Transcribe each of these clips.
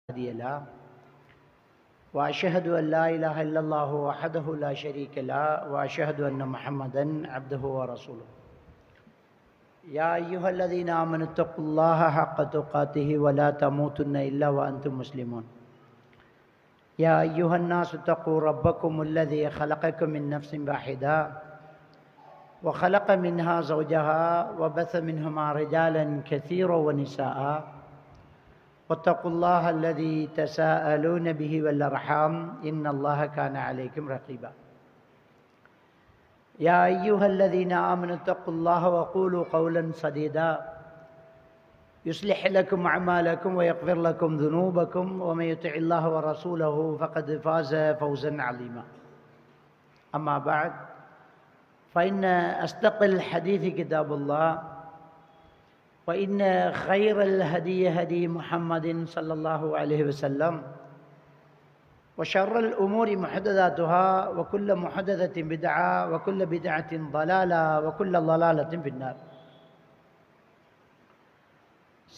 هادي له وأشهد أن لا إله إلا الله وحده لا شريك له وأشهد أن محمدا عبده ورسوله يا أيها الذين آمنوا اتقوا الله حق تقاته ولا تموتن إلا وأنتم مسلمون يا أيها الناس اتقوا ربكم الذي خلقكم من نفس واحدة وخلق منها زوجها وبث منهما رجالا كثيرا ونساء واتقوا الله الذي تساءلون به والأرحام إن الله كان عليكم رقيبا يا أيها الذين آمنوا اتقوا الله وقولوا قولا سديدا يصلح لكم أعمالكم ويغفر لكم ذنوبكم ومن يطع الله ورسوله فقد فاز فوزا عظيما أما بعد فإن أصدق الحديث كتاب الله وإن خير الهدي هدي محمد صلى الله عليه وسلم وشر الأمور محدثاتها وكل محدثة بدعة وكل بدعة ضلالة وكل ضلالة في النار.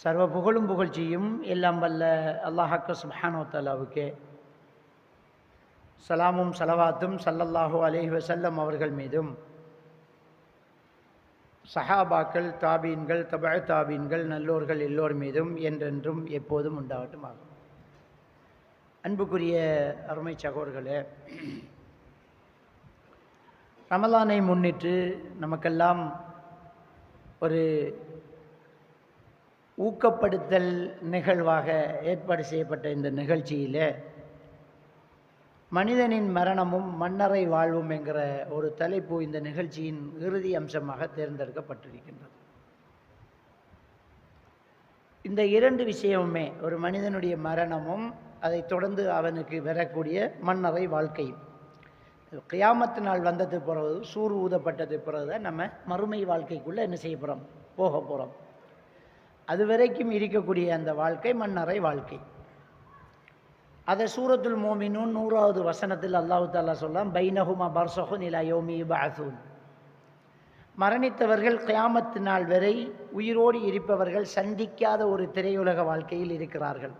சர்வ புகழும் புகழ்ச்சியும் எல்லாம் வல்ல அல்லாஹ்வுக்கு சுப்ஹானஹு வ தஆலாவுக்கே சலாமும் ஸலவாத்தும் ஸல்லல்லாஹு அலைஹி வஸல்லம் அவர்கள் மீதும் சஹாபாக்கள் தாபீன்கள் தபஅ தாபீன்கள் நல்லோர்கள் எல்லோர் மீதும் என்றென்றும் எப்போதும் உண்டாகட்டும் ஆகும். அன்புக்குரிய அருமை சகோதரர்களே, ரமலானை முன்னிட்டு நமக்கெல்லாம் ஒரு ஊக்கப்படுத்தல் நிகழ்வாக ஏற்பாடு செய்யப்பட்ட இந்த நிகழ்ச்சியில் மனிதனின் மரணமும் மன்னரை வாழ்வும் என்கிற ஒரு தலைப்பு இந்த நிகழ்ச்சியின் இறுதி அம்சமாக தேர்ந்தெடுக்கப்பட்டிருக்கின்றது. இந்த இரண்டு விஷயமுமே, ஒரு மனிதனுடைய மரணமும் அதை தொடர்ந்து அவனுக்கு வரக்கூடிய மன்னரை வாழ்க்கையும், கியாமத்து நாள் வந்தது பிறகு, சூர் ஊதப்பட்டது பிறகு தான் நம்ம மறுமை வாழ்க்கைக்குள்ளே என்ன செய்ய போகிறோம், போக போகிறோம். அது வரைக்கும் இருக்கக்கூடிய அந்த வாழ்க்கை மன்னரை வாழ்க்கை. அதை சூரத்துல் மோமினூன் 100வது வசனத்தில் அல்லாஹ் தஆலா சொல்லலாம், பைனஹுமா பர்ஸஹுன் இலா யௌமி யுபஅஸூன். மரணித்தவர்கள் கியாமத்து நாள் வரை உயிரோடு இருப்பவர்கள் சந்திக்காத ஒரு திரையுலக வாழ்க்கையில் இருக்கிறார்கள்.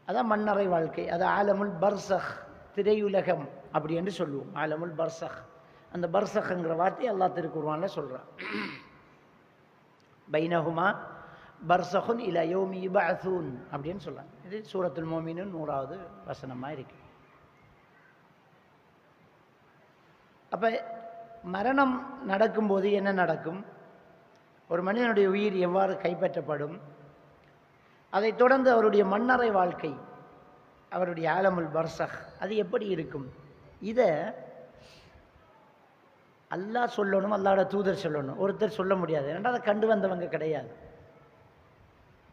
அதான் மன்னரை வாழ்க்கை. அது ஆலமுல் பர்ஸஹ், திரையுலகம் அப்படி என்று சொல்லுவோம். ஆலமுல் பர்ஸஹ், அந்த பர்ஸஹ்ங்கிற வார்த்தை அல்லாஹ் திருக்குர்ஆனில் சொல்கிறான். பைனஹுமா பர்ஸஹுன் இலா யௌமி யுபஅஸூன் அப்படின்னு சொல்லலாம். இது சூரத்துல் மோமினூன் 100வது வசனமாக இருக்கு. அப்போ மரணம் நடக்கும்போது என்ன நடக்கும், ஒரு மனிதனுடைய உயிர் எவ்வாறு கைப்பற்றப்படும், அதைத் தொடர்ந்து அவருடைய மன்னரை வாழ்க்கை, அவருடைய ஆலமுல் பர்ஸஹ் அது எப்படி இருக்கும், இதை அல்லாஹ் சொல்லணும், அல்லாஹ்வோட தூதர் சொல்லணும். ஒருத்தர் சொல்ல முடியாது. ஏன்னா அதை கண்டு வந்தவங்க கிடையாது.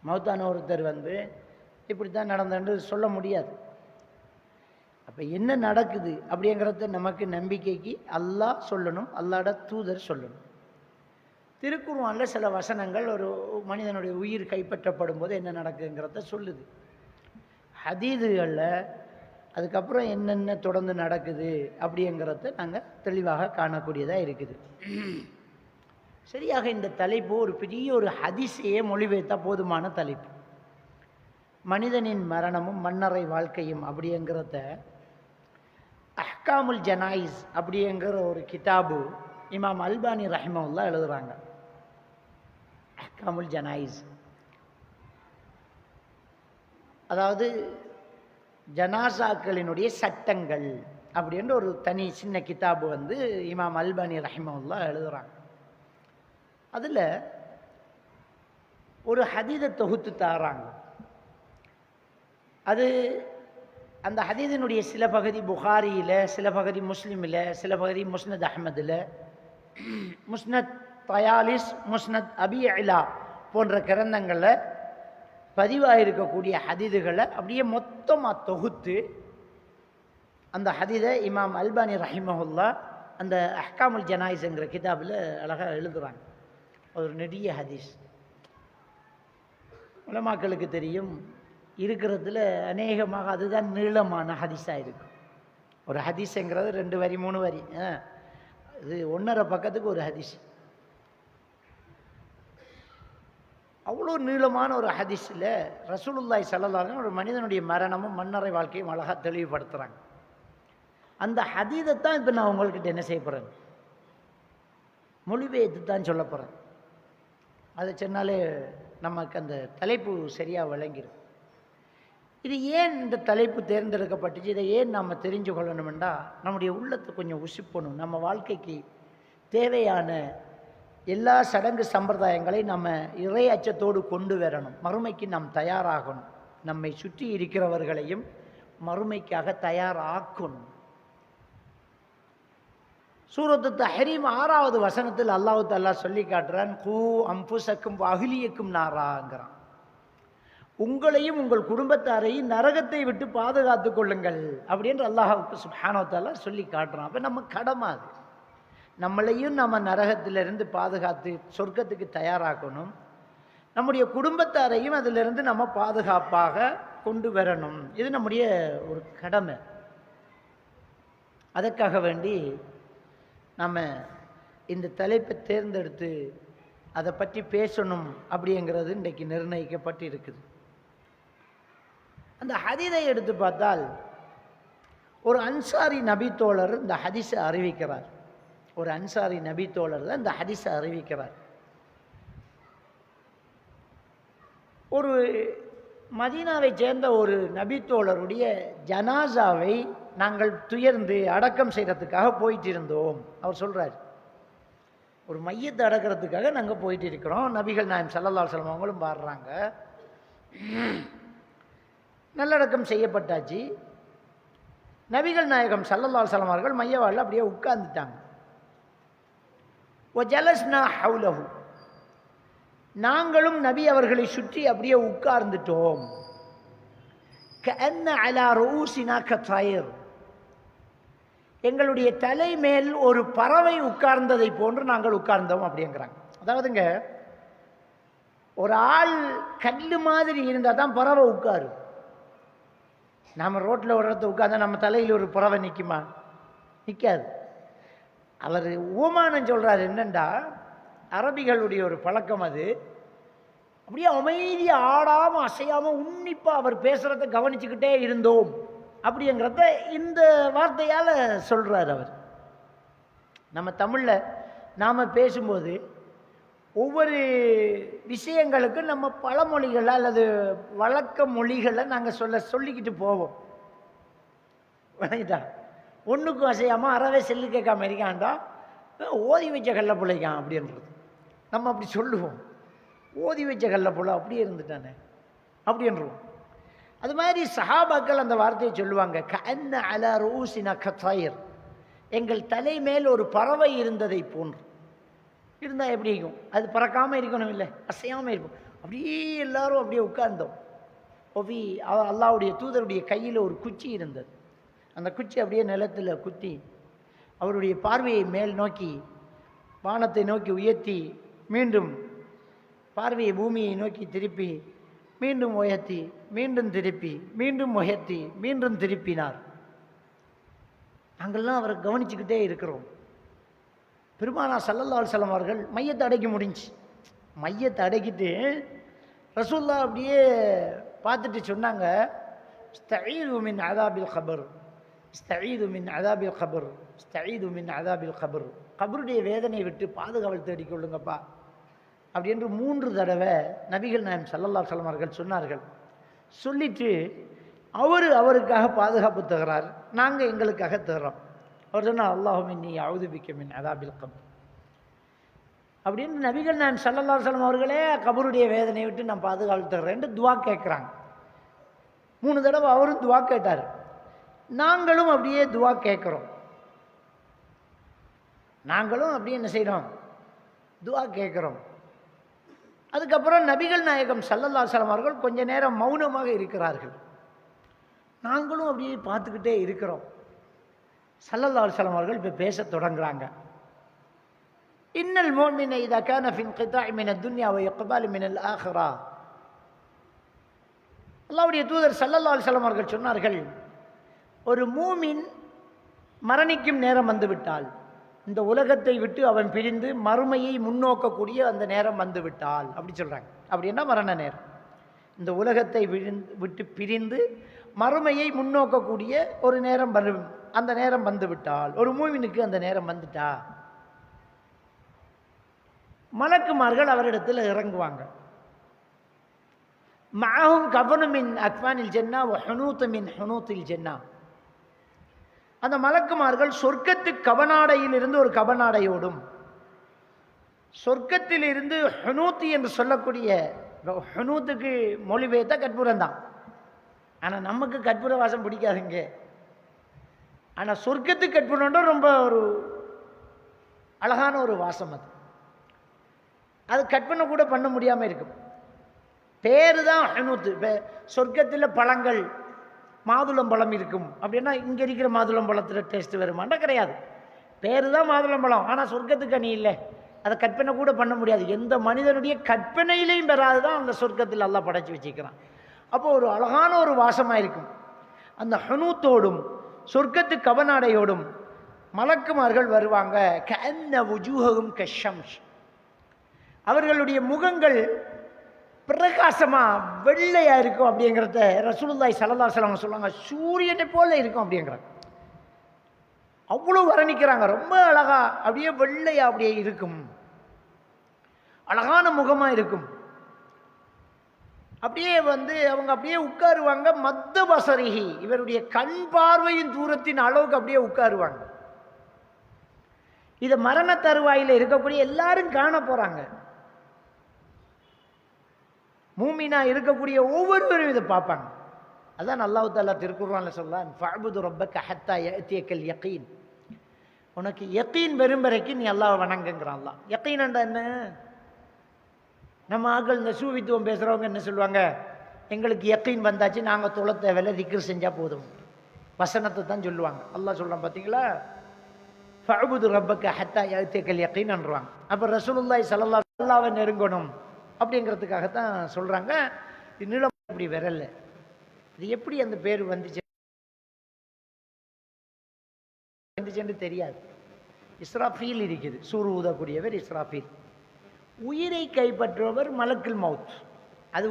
மௌத்தான ஒருத்தர் வந்து இப்படி தான் நடந்தன்னு சொல்ல முடியாது. அப்போ என்ன நடக்குது அப்படிங்கிறத நமக்கு நம்பிக்கைக்கு அல்லாஹ் சொல்லணும், அல்லாஹ்வோட தூதர் சொல்லணும். திருக்குர்ஆனில் சில வசனங்கள் ஒரு மனிதனுடைய உயிர் கைப்பற்றப்படும் போது என்ன நடக்குங்கிறத சொல்லுது. ஹதீதுகளில் அதுக்கப்புறம் என்னென்ன தொடர்ந்து நடக்குது அப்படிங்கிறத நாங்கள் தெளிவாக காணக்கூடியதாக இருக்குது. சரியாக இந்த தலைப்பு ஒரு பெரிய ஒரு ஹதீஸையே மொழிபெயர்த்தா போதுமான தலைப்பு. மனிதனின் மரணமும் மன்னரை வாழ்க்கையும் அப்படிங்கிறத அஹ்காமுல் ஜனாயிஸ் அப்படிங்கிற ஒரு கிதாபு இமாம் அல்பானி ரஹிமஹுல்லாஹ் எழுதுகிறாங்க. அஹ்காமுல் ஜனாயிஸ், அதாவது ஜனாசாக்களினுடைய சட்டங்கள் அப்படின்ற ஒரு தனி சின்ன கிதாபு வந்து இமாம் அல்பானி ரஹிமஹுல்லாஹ் எழுதுகிறாங்க. அதில் ஒரு ஹதீதை தொகுத்து தாராங்க. அது அந்த ஹதீதினுடைய சில பகுதி புகாரியில், சில பகுதி முஸ்லிமில், சில பகுதி முஸ்னத் அஹ்மதில், முஸ்னத் தயாலிஸ், முஸ்னத் அபி அலா போன்ற கிரந்தங்களில் பதிவாக இருக்கக்கூடிய ஹதீதுகளை அப்படியே மொத்தமாக தொகுத்து அந்த ஹதீதை இமாம் அல்பானி ரஹிமஹுல்லாஹ் அந்த அஹ்காமுல் ஜனாயிஸ்ங்கிற கிதாபில் அழகாக எழுதுகிறாங்க. ஒரு நெடிய ஹதீஸ். உலமாக்களுக்கு தெரியும், இருக்கிறதுல அநேகமாக அதுதான் நீளமான ஹதீஸாக இருக்கும். ஒரு ஹதீஸுங்கிறது 2 வரி 3 வரி, இது 1.5 பக்கத்துக்கு ஒரு ஹதீஸ். அவ்வளோ நீளமான ஒரு ஹதீஸில் ரசூலுல்லாஹி ஸல்லல்லாஹு அலைஹி வஸல்லம் ஒரு மனிதனுடைய மரணமும் மன்னரை வாழ்க்கையும் அழகாக தெளிவுபடுத்துகிறாங்க. அந்த ஹதீதை தான் இப்போ நான் உங்கள்கிட்ட என்ன செய்ய போகிறேன், மொழிபெயர்த்து தான் சொல்ல போகிறேன். அதை சொன்னாலே நமக்கு அந்த தலைப்பு சரியாக விளங்கிடும். இது ஏன் இந்த தலைப்பு தேர்ந்தெடுக்கப்பட்டுச்சு, இதை ஏன் நாம் தெரிஞ்சு கொள்ளணுமெண்டா, நம்முடைய உள்ளத்தை கொஞ்சம் உசிப்பணும். நம்ம வாழ்க்கைக்கு தேவையான எல்லா சடங்கு சம்பிரதாயங்களை நம்ம இறை அச்சத்தோடு கொண்டு வரணும். மறுமைக்கு நாம் தயாராகணும். நம்மை சுற்றி இருக்கிறவர்களையும் மறுமைக்காக தயாராக்கணும். சூரத்து தஹ்ரீம் 6வது வசனத்தில் அல்லாஹ் தஆலா சொல்லி காட்டுறான், கூ அம்புசக்கும் அஹ்லியக்கும் நாராங்கிறான். உங்களையும் உங்கள் குடும்பத்தாரையும் நரகத்தை விட்டு பாதுகாத்து கொள்ளுங்கள் அப்படின்ற அல்லாஹ் சுப்ஹானஹு வ தஆலா சொல்லி காட்டுறான். அப்போ நம்ம கடமை அது. நம்மளையும் நம்ம நரகத்திலிருந்து பாதுகாத்து சொர்க்கத்துக்கு தயாராக்கணும். நம்முடைய குடும்பத்தாரையும் அதிலிருந்து நம்ம பாதுகாப்பாக கொண்டு வரணும். இது நம்முடைய ஒரு கடமை. அதற்காக வேண்டி நம்ம இந்த தலைப்பை தேர்ந்தெடுத்து அதை பற்றி பேசணும் அப்படிங்கிறது இன்றைக்கு நிர்ணயிக்கப்பட்டு இருக்குது. அந்த ஹதீஸை எடுத்து பார்த்தால் ஒரு அன்சாரி நபித்தோழர் இந்த ஹதீஸை அறிவிக்கிறார். ஒரு அன்சாரி நபித்தோழர் தான் இந்த ஹதீஸை அறிவிக்கிறார். ஒரு மதீனாவை சேர்ந்த ஒரு நபித்தோழருடைய ஜனாசாவை நாங்கள் துயர்ந்து அடக்கம் செய்கிறதுக்காக போயிட்டு இருந்தோம். அவர் சொல்கிறார், ஒரு மையத்தை அடக்கிறதுக்காக நாங்கள் போயிட்டு இருக்கிறோம். நபிகள் நாயகம் ஸல்லல்லாஹு அலைஹி வஸல்லம் அவங்களும் பாடுறாங்க. நல்லடக்கம் செய்யப்பட்டாச்சு. நபிகள் நாயகம் ஸல்லல்லாஹு அலைஹி வஸல்லம் அவர்கள் மையவாழில் அப்படியே உட்கார்ந்துட்டாங்க. வஜலஸ்னா ஹவுலஹு, நாங்களும் நபி அவர்களை சுற்றி அப்படியே உட்கார்ந்துட்டோம். கஅன்ன அலா ரூஸினா கத்ரைர், எங்களுடைய தலை மேல் ஒரு பறவை உட்கார்ந்ததை போன்று நாங்கள் உட்கார்ந்தோம் அப்படிங்கிறாங்க. அதாவதுங்க, ஒரு ஆள் கல் மாதிரி இருந்தால் தான் பறவை உட்காரும். நாம் ரோட்டில் ஒரு இடத்த உட்கார்ந்தா நம்ம தலையில் ஒரு பறவை நிற்குமா? நிற்காது. அவர் ஊமானம் சொல்கிறார். என்னண்டா, அரபிகளுடைய ஒரு பழக்கம் அது. அப்படியே அமைதியாக ஆடாமல் அசையாமல் உன்னிப்பாக அவர் பேசுகிறத கவனிச்சுக்கிட்டே இருந்தோம் அப்படிங்கிறத இந்த வார்த்தையால் சொல்கிறார் அவர். நம்ம தமிழில் நாம் பேசும்போது ஒவ்வொரு விஷயங்களுக்கும் நம்ம பழமொழிகளை அல்லது வழக்க மொழிகளை நாங்கள் சொல்லிக்கிட்டு போவோம். வணங்கிட்டா ஒன்றுக்கும் அசையாமல் அறவே செல்லு கேட்காம இருக்கான்டா, ஓதி வச்ச கல்ல பிள்ளைக்கான் அப்படின்றது நம்ம அப்படி சொல்லுவோம். ஓதி வச்ச கல்ல புள்ள அப்படியே இருந்துட்டானே அப்படின்றோம். அது மாதிரி சஹாபாக்கள் அந்த வார்த்தையை சொல்லுவாங்க, கஅன்ன அலா ரூஸினா கத்ரைர், எங்கள் தலை மேல் ஒரு பறவை இருந்ததை போன்று. இருந்தால் எப்படி இருக்கும்? அது பறக்காமல் இருக்கணும், இல்லை அசையாமல் இருக்கும். அப்படியே எல்லாரும் அப்படியே உட்கார்ந்தோம். ஒவி அல்லாஹ்வுடைய தூதருடைய கையில் ஒரு குச்சி இருந்தது. அந்த குச்சி அப்படியே நிலத்தில் குத்தி அவருடைய பார்வையை மேல் நோக்கி வானத்தை நோக்கி உயர்த்தி மீண்டும் பார்வையை பூமியை நோக்கி திருப்பி மீண்டும் உயர்த்தி மீண்டும் திருப்பி மீண்டும் உயர்த்தி மீண்டும் திருப்பினார். நாங்கள்லாம் அவரை கவனிச்சுக்கிட்டே இருக்கிறோம். பெருமானார் ஸல்லல்லாஹு அலைஹி வஸல்லம் அவர்கள் மையத்தை அடக்கி முடிஞ்சு, மையத்தை அடக்கிட்டு ரசூலுல்லாஹ் அப்படியே பார்த்துட்டு சொன்னாங்க, இஸ்தஈது மின் அஸாபில் கபர், இஸ்தஈது மின் அஸாபில் கபர், இஸ்தஈது மின் அஸாபில் கபர், கபருடைய வேதனை விட்டு பாதுகாவல் தேடிக்கொள்ளுங்கப்பா அப்படின்று 3 தடவை நபிகள் நாயகம் ஸல்லல்லாஹு அலைஹி வஸல்லம் அவர்கள் சொன்னார்கள். சொல்லிட்டு அவருக்காக பாதுகாப்பு தருகிறார், நாங்கள் எங்களுக்காக தர்றோம். அவர் சொன்னார், அல்லாஹும்ம இன்னி அஊது பிக்க மின் அஸாபில் கபர் அப்படின்னு நபிகள் நாயகம் ஸல்லல்லாஹு அலைஹி வஸல்லம் அவர்களே கபருடைய வேதனையை விட்டு நான் பாதுகாப்பு தர்றேன்ட்டு துவா கேட்குறாங்க. 3 தடவை அவரும் துவா கேட்டார். நாங்களும் அப்படியே துவா கேட்குறோம். நாங்களும் அப்படியே என்ன செய்கிறோம்? துவா கேட்குறோம். அதுக்கப்புறம் நபிகள் நாயகம் ஸல்லல்லாஹு அலைஹி வஸல்லம் அவர்கள் கொஞ்ச நேரம் மௌனமாக இருக்கிறார்கள். நாங்களும் அப்படியே பார்த்துக்கிட்டே இருக்கிறோம். ஸல்லல்லாஹு அலைஹி வஸல்லம் அவர்கள் இப்போ பேச தொடங்குறாங்க. இன்னல் முஃமின இதா கான ஃபி இன்கிதாஇ மின துன்யா வ இக்பால் மினல் ஆখিরা, அல்லாஹ்வுடைய தூதர் ஸல்லல்லாஹு அலைஹி வஸல்லம் அவர்கள் சொன்னார்கள், ஒரு மூமின் மரணிக்கும் நேரம் வந்துவிட்டால், இந்த உலகத்தை விட்டு அவன் பிரிந்து மறுமையை முன்னோக்கக்கூடிய அந்த நேரம் வந்து விட்டால் அப்படி சொல்கிறாங்க. அப்படின்னா மரண நேரம். இந்த உலகத்தை விட்டு பிரிந்து மறுமையை முன்னோக்கக்கூடிய ஒரு நேரம் வரும். அந்த நேரம் வந்து விட்டால், ஒரு மூமினுக்கு அந்த நேரம் வந்துட்டா, மலக்குமார்கள் அவரிடத்தில் இறங்குவாங்க. மஅஹும் கஃபனும் மின் அக்ஃபானில் ஜன்னா வ ஹுனூத் மின் ஹுனூத்தில் ஜன்னா. அந்த மலக்குமார்கள் சொர்க்கத்து கவனாடையிலிருந்து ஒரு கவனாடையோடும், சொர்க்கத்திலிருந்து ஹுனூத்தி என்று சொல்லக்கூடிய, ஹுனூத்துக்கு மொழிபெயர்த்த கற்பூரம் தான். ஆனால் நமக்கு கற்பூர வாசம் பிடிக்காதுங்க. ஆனால் சொர்க்கத்துக்கு கற்பூரம்ன்ற ரொம்ப ஒரு அழகான ஒரு வாசம். அது கற்பனை கூட பண்ண முடியாமல் இருக்கும். பேரு தான் ஹுனூத்து. இப்போ சொர்க்கத்தில் பழங்கள் மாதுளம்பழம் இருக்கும் அப்படின்னா இங்கே இருக்கிற மாதுளம்பழத்தில் டேஸ்ட் வருமானா கிடையாது. பேரு தான் மாதுளம்பழம், ஆனால் சொர்க்கத்துக்கு அணி இல்லை. அதை கற்பனை கூட பண்ண முடியாது. எந்த மனிதனுடைய கற்பனையிலையும் பெறாது தான் அந்த சொர்க்கத்தில் அல்லாஹ் படைச்சி வச்சுக்கிறான். அப்போ ஒரு அழகான ஒரு வாசமாக இருக்கும். அந்த ஹுனூத்தோடும் சொர்க்கத்து கவனாடையோடும் மலக்குமார்கள் வருவாங்க. கஅன்ன வுஜூஹஹும் கஷ்ஷம்ஸ். அவர்களுடைய முகங்கள் பிரகாசமா வெள்ளையா இருக்கும் அப்படிங்கிறத ரசூலுல்லாஹி ஸல்லல்லாஹு அலைஹி வஸல்லம் சொல்லுவாங்க. சூரியனை போல இருக்கும் அப்படிங்கிறாங்க. அவ்வளோ வர்ணிக்கிறாங்க. ரொம்ப அழகா அப்படியே வெள்ளையா அப்படியே இருக்கும், அழகான முகமா இருக்கும். அப்படியே அவங்க அப்படியே உட்காருவாங்க. மத்த பசரிஹி, இவருடைய கண் பார்வையின் தூரத்தின் அளவுக்கு அப்படியே உட்காருவாங்க. இதை மரண தருவாயில் இருக்கக்கூடிய எல்லாரும் காண போறாங்க. மூமினா இருக்கக்கூடிய ஒவ்வொருவரும் இதை பார்ப்பாங்க. அதான் அல்லாஹ் தஆலா திருக்குர்ஆன்ல சொல்றான், ஃபஅபுது ரப்பக ஹத்தா யஅதியக்கல் யகீன். உனக்கு யகீன் வரும் வரைக்கும் நீ அல்லாஹ்வை வணங்குங்கிறான் அல்லாஹ். யகீன் என்ன? நம்ம ஆக்கள் இந்த சூவித்துவம் பேசுகிறவங்க என்ன சொல்லுவாங்க, எங்களுக்கு யக்கீன் வந்தாச்சு, நாங்கள் தொழ தேவையில்லை, திக்ர் செஞ்சால் போதும், வசனத்தை தான் சொல்லுவாங்க. அல்லாஹ் சொல்கிறான் பார்த்தீங்களா, ஃபஅபுது ரப்பக ஹத்தா யஅதியக்கல் யகீன்ன்றாங்க. அப்போ ரசூலுல்லாஹி ஸல்லல்லாஹு அலைஹி வஸல்லம் அல்லாஹ்வை நெருங்கணும் அப்படிங்கிறதுக்காகத்தான் சொல்கிறாங்க. இது நீளம் இப்படி விரல, இது எப்படி அந்த பேர் வந்துச்சுன்னு தெரியாது. இஸ்ராஃபீல் இருக்குது, சூறு ஊதக்கூடியவர் இஸ்ராஃபீல். உயிரை கைப்பற்றுபவர் மலக்குல் மவுத். அது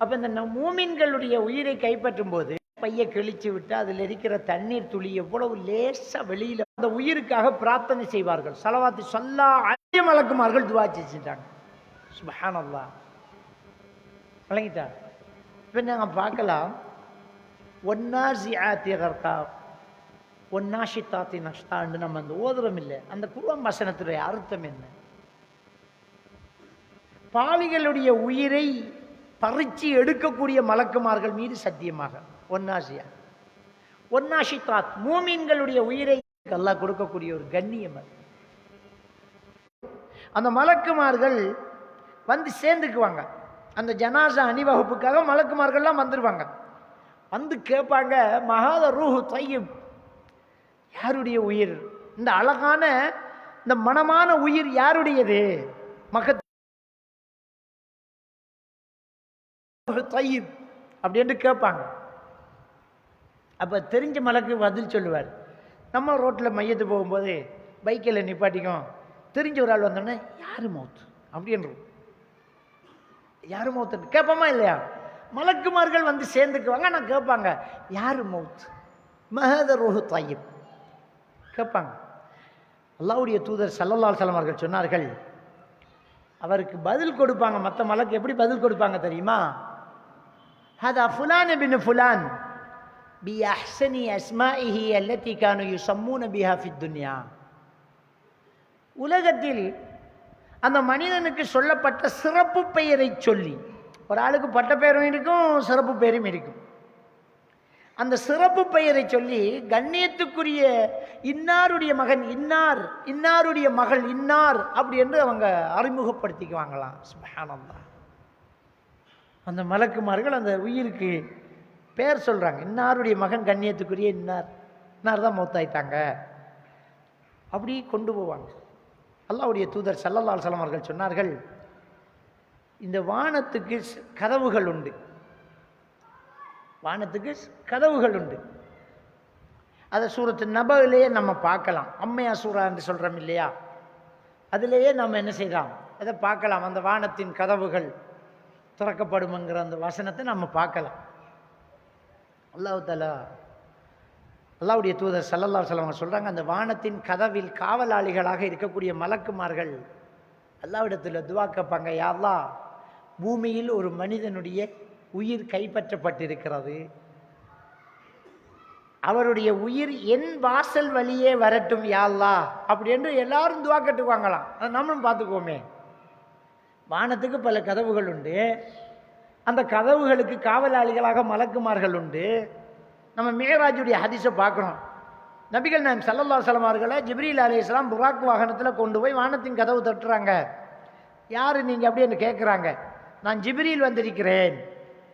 அப்போ இந்த மூமின்களுடைய உயிரை கைப்பற்றும் போது பையை கிழிச்சு விட்டு அதில் இருக்கிற தண்ணீர் துளி எவ்வளவு லேசாக வெளியில் அந்த உயிருக்காக பிரார்த்தனை செய்வார்கள். ஸலவாத்து ஸல்லா அலைஹி மலக்குமார்கள் துஆ செஞ்சுட்டாங்க. சுப்ஹானல்லாஹ். விளங்கிட்டா? இப்போ நாங்கள் பார்க்கலாம், ஒன்னாசிஆத்தி கர்கா ஒன்னாஷித்தாத்தி நஷ்டான்னு நம்ம அந்த ஓதுறோம் இல்லை, அந்த குர்ஆன் வசனத்துடைய அர்த்தம் என்ன? பாவிகளுடைய உயிரை பறிச்சு எடுக்கக்கூடிய மலக்குமார்கள் மீது சத்தியமாக, ஒன்னாசியா ஒன்னாஷித்தாத், மூமின்களுடைய உயிரை அல்லாஹ் கொடுக்கக்கூடிய ஒரு கண்ணியம். அந்த மலக்குமார்கள் வந்து சேர்ந்துக்குவாங்க. அந்த ஜனாசா அணிவகுப்புக்காக மலக்குமார்கள்லாம் வந்துடுவாங்க. வந்து கேட்பாங்க, மஹாத ரூஹு தய்யிப், யாருடைய உயிர்? இந்த அழகான இந்த மனமான உயிர் யாருடையது? மகத் தய்யிப் அப்படின்னு கேட்பாங்க. அப்போ தெரிஞ்ச மலக்கு பதில் சொல்லுவார். நம்ம ரோட்டில் மையத்து போகும்போது பைக்கில் நிப்பாட்டிக்கும், தெரிஞ்ச ஒரு ஆள் வந்தோடனே யாரு மௌத் அப்படின்றோம். யாரு மௌத்துன்னு கேட்போமா இல்லையா? மலக்குமார்கள் வந்து சேர்ந்துக்குவாங்க. நான் கேட்பாங்க, யாரு மௌத்? மஹத ரூஹு தய்யிப் கேட்பாங்க. அல்லாஹ்வுடைய தூதர் ஸல்லல்லாஹு அலைஹி வஸல்லம் அவர்கள் சொன்னார்கள், அவருக்கு பதில் கொடுப்பாங்க. மற்ற மலக்கு எப்படி பதில் கொடுப்பாங்க தெரியுமா? ஹதா ஃபுலான் இப்னு ஃபுலான் பி அஹ்ஸனி அஸ்மாஇஹி அல்லதி கானு யுஸம்மூன பிஹா ஃபித் துன்யா. உலகத்தில் அந்த மனிதனுக்கு சொல்லப்பட்ட சிறப்பு பெயரை சொல்லி, ஒரு ஆளுக்கு பட்ட பெயரும் இருக்கும், சிறப்பு பெயரும் இருக்கும். அந்த சிறப்பு பெயரை சொல்லி கண்ணியத்துக்குரிய இன்னாருடைய மகன் இன்னார், இன்னாருடைய மகள் இன்னார் அப்படி என்று அவங்க அறிமுகப்படுத்திக்குவாங்களாம். சுப்ஹானல்லாஹ். அந்த மலக்குமார்கள் அந்த உயிருக்கு பேர் சொல்றாங்க. இன்னாருடைய மகன் கண்ணியத்துக்குரிய இன்னார், இன்னார் தான் மௌத்தாயிட்டாங்க அப்படி கொண்டு போவாங்க. அல்லாஹ்வுடைய தூதர் ஸல்லல்லாஹு அலைஹி வஸல்லம் அவர்கள் சொன்னார்கள், இந்த வானத்துக்கு கதவுகள் உண்டு, வானத்துக்கு கதவுகள் உண்டு. அதை சூரத்து நபவிலேயே நம்ம பார்க்கலாம். அம்மையா சூரா என்று சொல்கிறோம் இல்லையா, அதிலேயே நம்ம என்ன செய்யலாம், அதை பார்க்கலாம். அந்த வானத்தின் கதவுகள் திறக்கப்படும்ங்கிற அந்த வசனத்தை நம்ம பார்க்கலாம். அல்லாஹ் தஆலா அல்லாஹ்வுடைய தூதர் ஸல்லல்லாஹு அலைஹி வஸல்லம் சொல்கிறாங்க, அந்த வானத்தின் கதவில் காவலாளிகளாக இருக்கக்கூடிய மலக்குமார்கள் அல்லாஹ்விடத்தில் துஆ கேட்பாங்க, யா அல்லாஹ், பூமியில் ஒரு மனிதனுடைய உயிர் கைப்பற்றப்பட்டிருக்கிறது, அவருடைய உயிர் என் வாசல் வழியே வரட்டும் யா அல்லாஹ் அப்படி என்று எல்லாரும் துஆ கேட்டுக்குவாங்களாம். அதை நம்மளும் பார்த்துக்குவோமே. வானத்துக்கு பல கதவுகள் உண்டு, அந்த கதவுகளுக்கு காவலாளிகளாக மலக்குமார்கள் உண்டு. நம்ம மேராஜுடைய ஹதீஸை பார்க்குறோம். நபிகள் நாயகம் ஸல்லல்லாஹு அலைஹி வஸல்லம் அவர்களை ஜிப்ரீல் அலைஹிஸ்ஸலாம் புராக் வாகனத்தில் கொண்டு போய் வானத்தின் கதவு தட்டுறாங்க. யார் நீங்கள் அப்படின்னு கேட்குறாங்க. நான் ஜிப்ரீல் வந்திருக்கிறேன்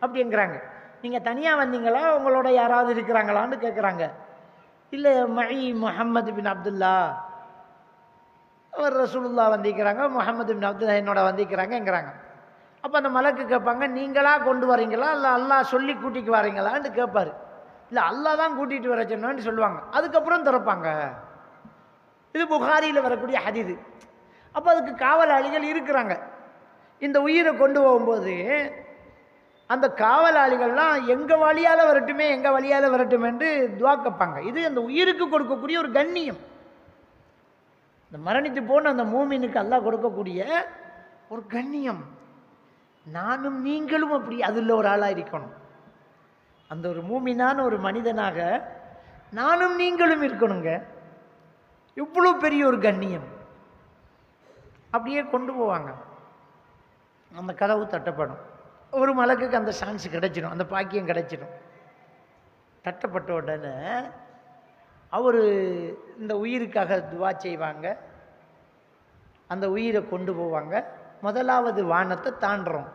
அப்படிங்கிறாங்க. நீங்கள் தனியாக வந்தீங்களா, உங்களோட யாராவது இருக்கிறாங்களான்னு கேட்குறாங்க. இல்லை, மஇ முஹம்மது பின் அப்துல்லா, அவர் ரசூலுல்லா வந்திருக்கிறாங்க, முஹம்மது பின் அப்துல்லா என்னோட வந்திருக்கிறாங்கங்கிறாங்க. அப்போ அந்த மலக்கு கேட்பாங்க, நீங்களா கொண்டு வரீங்களா இல்லை அல்லாஹ் சொல்லி கூட்டிட்டு வரீங்களான்னு கேட்பாரு. இல்லை, அல்லாஹ் தான் கூட்டிகிட்டு வர சொன்னான்னு சொல்லுவாங்க. அதுக்கப்புறம் திறப்பாங்க. இது புகாரியில் வரக்கூடிய ஹதீது. அப்போ அதுக்கு காவலாளிகள் இருக்கிறாங்க. இந்த உயிரை கொண்டு போகும்போது அந்த காவலாளிகள்லாம் எங்கள் வழியால் வரட்டுமே, எங்கள் வழியால் வரட்டும் என்று துஆ கேட்பாங்க. இது அந்த உயிருக்கு கொடுக்கக்கூடிய ஒரு கண்ணியம். இந்த மரணித்து போன அந்த மூமினுக்கு அல்லாஹ் கொடுக்கக்கூடிய ஒரு கண்ணியம். நானும் நீங்களும் அப்படி அதில் ஒரு ஆளாக இருக்கணும். அந்த ஒரு மூமினான ஒரு மனிதனாக நானும் நீங்களும் இருக்கணுங்க. இவ்வளோ பெரிய ஒரு கண்ணியம். அப்படியே கொண்டு போவாங்க. அந்த கதவு தட்டப்படும். ஒரு மலக்குக்கு அந்த சான்ஸ் கிடைச்சிடும், அந்த பாக்கியம் கிடைச்சிடும். தட்டப்பட்ட உடனே அவர் இந்த உயிருக்காக துவா செய்வாங்க. அந்த உயிரை கொண்டு போவாங்க. முதலாவது வானத்தை தாண்டுறோம்.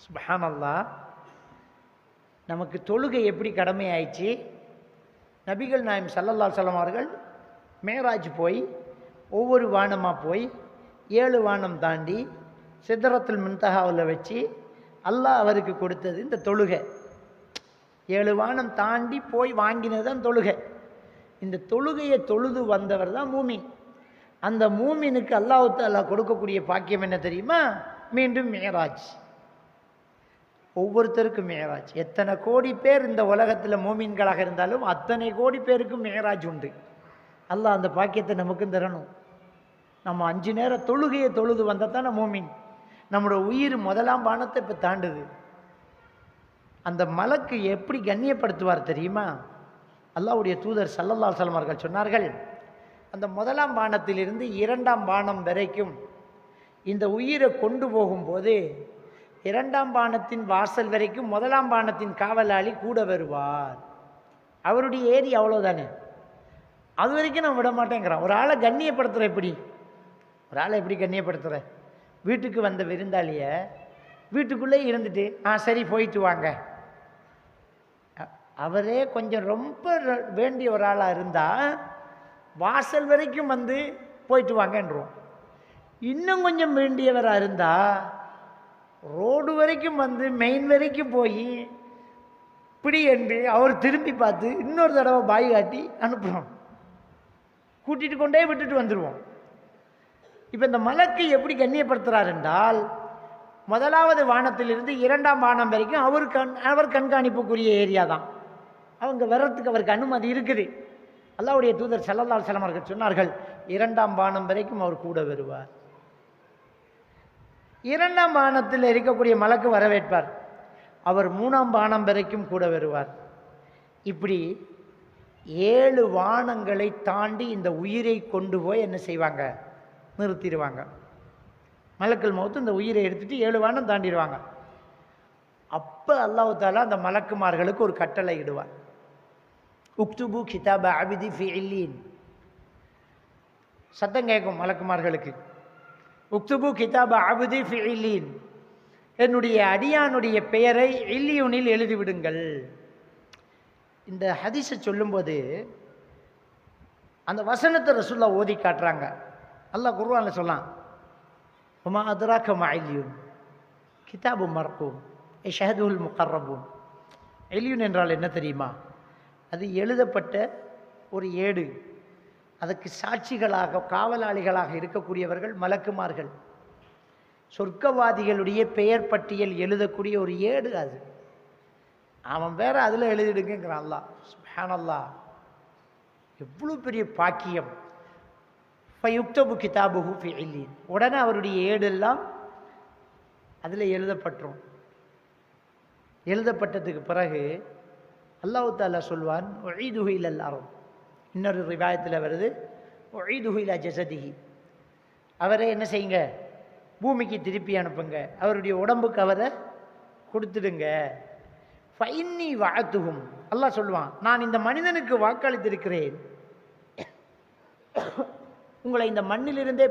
சுப்ஹானல்லாஹ். நமக்கு தொழுகை எப்படி கடமை ஆயிடுச்சு. நபிகள் நாயகம் ஸல்லல்லாஹு அலைஹி வஸல்லம் அவர்கள் மேராஜ் போய் ஒவ்வொரு வானமாக போய் 7 வானம் தாண்டி சிதறத்துல் முன்தஹாவில் வச்சு அல்லாஹ் அவருக்கு கொடுத்தது இந்த தொழுகை. 7 வானம் தாண்டி போய் வாங்கினது தான் தொழுகை. இந்த தொழுகையை தொழுது வந்தவர் தான் மூமின். அந்த மூமினுக்கு அல்லாஹ் தஆலா கொடுக்கக்கூடிய பாக்கியம் என்ன தெரியுமா? மீண்டும் மேராஜ். ஒவ்வொருத்தருக்கும் மேராஜ். எத்தனை கோடி பேர் இந்த உலகத்தில் மூமின்களாக இருந்தாலும் அத்தனை கோடி பேருக்கும் மேராஜ் உண்டு. அல்லாஹ் அந்த பாக்கியத்தை நமக்கும் தரணும். நம்ம 5 நேரம் தொழுகையை தொழுது வந்தால் தானே மூமின். நம்மளோட உயிர் முதலாம் வானத்தை இப்போ தாண்டுது. அந்த மலக்கு எப்படி கண்ணியப்படுத்துவார் தெரியுமா? அல்லாஹ்வுடைய தூதர் ஸல்லல்லாஹு அலைஹி வஸல்லம் அவர்கள் சொன்னார்கள், அந்த முதலாம் வானத்திலிருந்து 2ஆம் வானம் வரைக்கும் இந்த உயிரை கொண்டு போகும்போது 2ஆம் வானத்தின் வாசல் வரைக்கும் 1ஆம் வானத்தின் காவலாளி கூட வருவார். அவருடைய ஏரி அவ்வளோதானே, அது வரைக்கும் நான் விட மாட்டேங்கிறான். ஒரு ஆளை கண்ணியப்படுத்துகிற எப்படி? ஒரு ஆளை எப்படி கண்ணியப்படுத்துகிற? வீட்டுக்கு வந்த விருந்தாளிய வீட்டுக்குள்ளே இருந்துட்டு சரி போயிட்டு வாங்க. அவரே கொஞ்சம் ரொம்ப வேண்டிய ஒரு ஆளாக இருந்தால் வாசல் வரைக்கும் வந்து போயிட்டு வாங்கன்றோம். இன்னும் கொஞ்சம் வேண்டியவராக இருந்தால் ரோடு வரைக்கும் வந்து மெயின் வரைக்கும் போய் இப்படி என்று அவர் திரும்பி பார்த்து இன்னொரு தடவை பாய் காட்டி அனுப்புகிறோம். கூட்டிகிட்டு கொண்டே விட்டுட்டு வந்துடுவோம். இப்போ இந்த மலக்கு எப்படி கண்ணியப்படுத்துகிறார் என்றால், முதலாவது வானத்திலிருந்து 2ஆம் வானம் வரைக்கும் அவர் கண்காணிப்புக்குரிய ஏரியா தான். அவங்க வர்றதுக்கு அவருக்கு அனுமதி இருக்குது. அல்லாஹ்வுடைய தூதர் ஸல்லல்லாஹு அலைஹி வஸல்லம் அவர்கள் சொன்னார்கள், 2ஆம் வானம் வரைக்கும் அவர் கூட வருவார். 2ஆம் வானத்தில் இருக்கக்கூடிய மலக்கு வரவேற்பார். அவர் 3ஆம் வானம் வரைக்கும் கூட வருவார். இப்படி 7 வானங்களை தாண்டி இந்த உயிரை கொண்டு போய் என்ன செய்வாங்க? நிறுத்திடுவாங்க. மலக்குல் மௌத் இந்த உயிரை எடுத்துட்டு 7 வானம் தாண்டிடுவாங்க. அப்போ அல்லாஹ் தஆலா அந்த மலக்குமார்களுக்கு ஒரு கட்டளை இடுவார். உக்துபு கிதாப அபிதி ஃபி இல்லீன். சத்தம் கேட்கும் மலக்குமார்களுக்கு. உக்துபு கிதாப அபிதி ஃபி இல்லீன். என்னுடைய அடியானுடைய பெயரை இல்லியூனில் எழுதிவிடுங்கள். இந்த ஹதீஸை சொல்லும்போது அந்த வசனத்தை ரசூலுல்லாஹ் ஓதி காட்டுறாங்க. அல்லாஹ் குர்ஆனில் சொல்லலாம், வமா அத்ராக மா இல்லியூன் கிதாபு மர்கூம் யஷ்ஹதுல் முகர்ரபூன். இல்லியூன் என்றால் என்ன தெரியுமா? அது எழுதப்பட்ட ஒரு ஏடு. அதுக்கு சாட்சிகளாக காவலாளிகளாக இருக்கக்கூடியவர்கள் மலக்குமார்கள். சொர்க்கவாதிகளுடைய பெயர் பட்டியல் எழுதக்கூடிய ஒரு ஏடு அது. அவன் வேற அதில் எழுதிடுங்கிறான் அல்லாஹ். சுப்ஹானல்லாஹ், எவ்வளோ பெரிய பாக்கியம். ஃபயுக்தபு கிதாபுஹு ஃபி இல்லீன், உடனே அவருடைய ஏடெல்லாம் அதில் எழுதப்பட்டுரும். எழுதப்பட்டதுக்கு பிறகு அல்லாஹ் தஆலா சொல்வான், உஈதுஹு இலல் அர்த். இன்னொரு ரிவாயத்தில் வருது, உஈதுஹு இலா ஜஸதிஹி, அவரை என்ன செய்யுங்க, பூமிக்கு திருப்பி அனுப்புங்க, அவருடைய உடம்புக்கு அவரை கொடுத்துடுங்க. ஃபைன்னி வஅத்துஹும், அல்லாஹ் சொல்லுவான், நான் இந்த மனிதனுக்கு வாக்களித்திருக்கிறேன், உங்களை இந்த மண்ணிலிருந்தே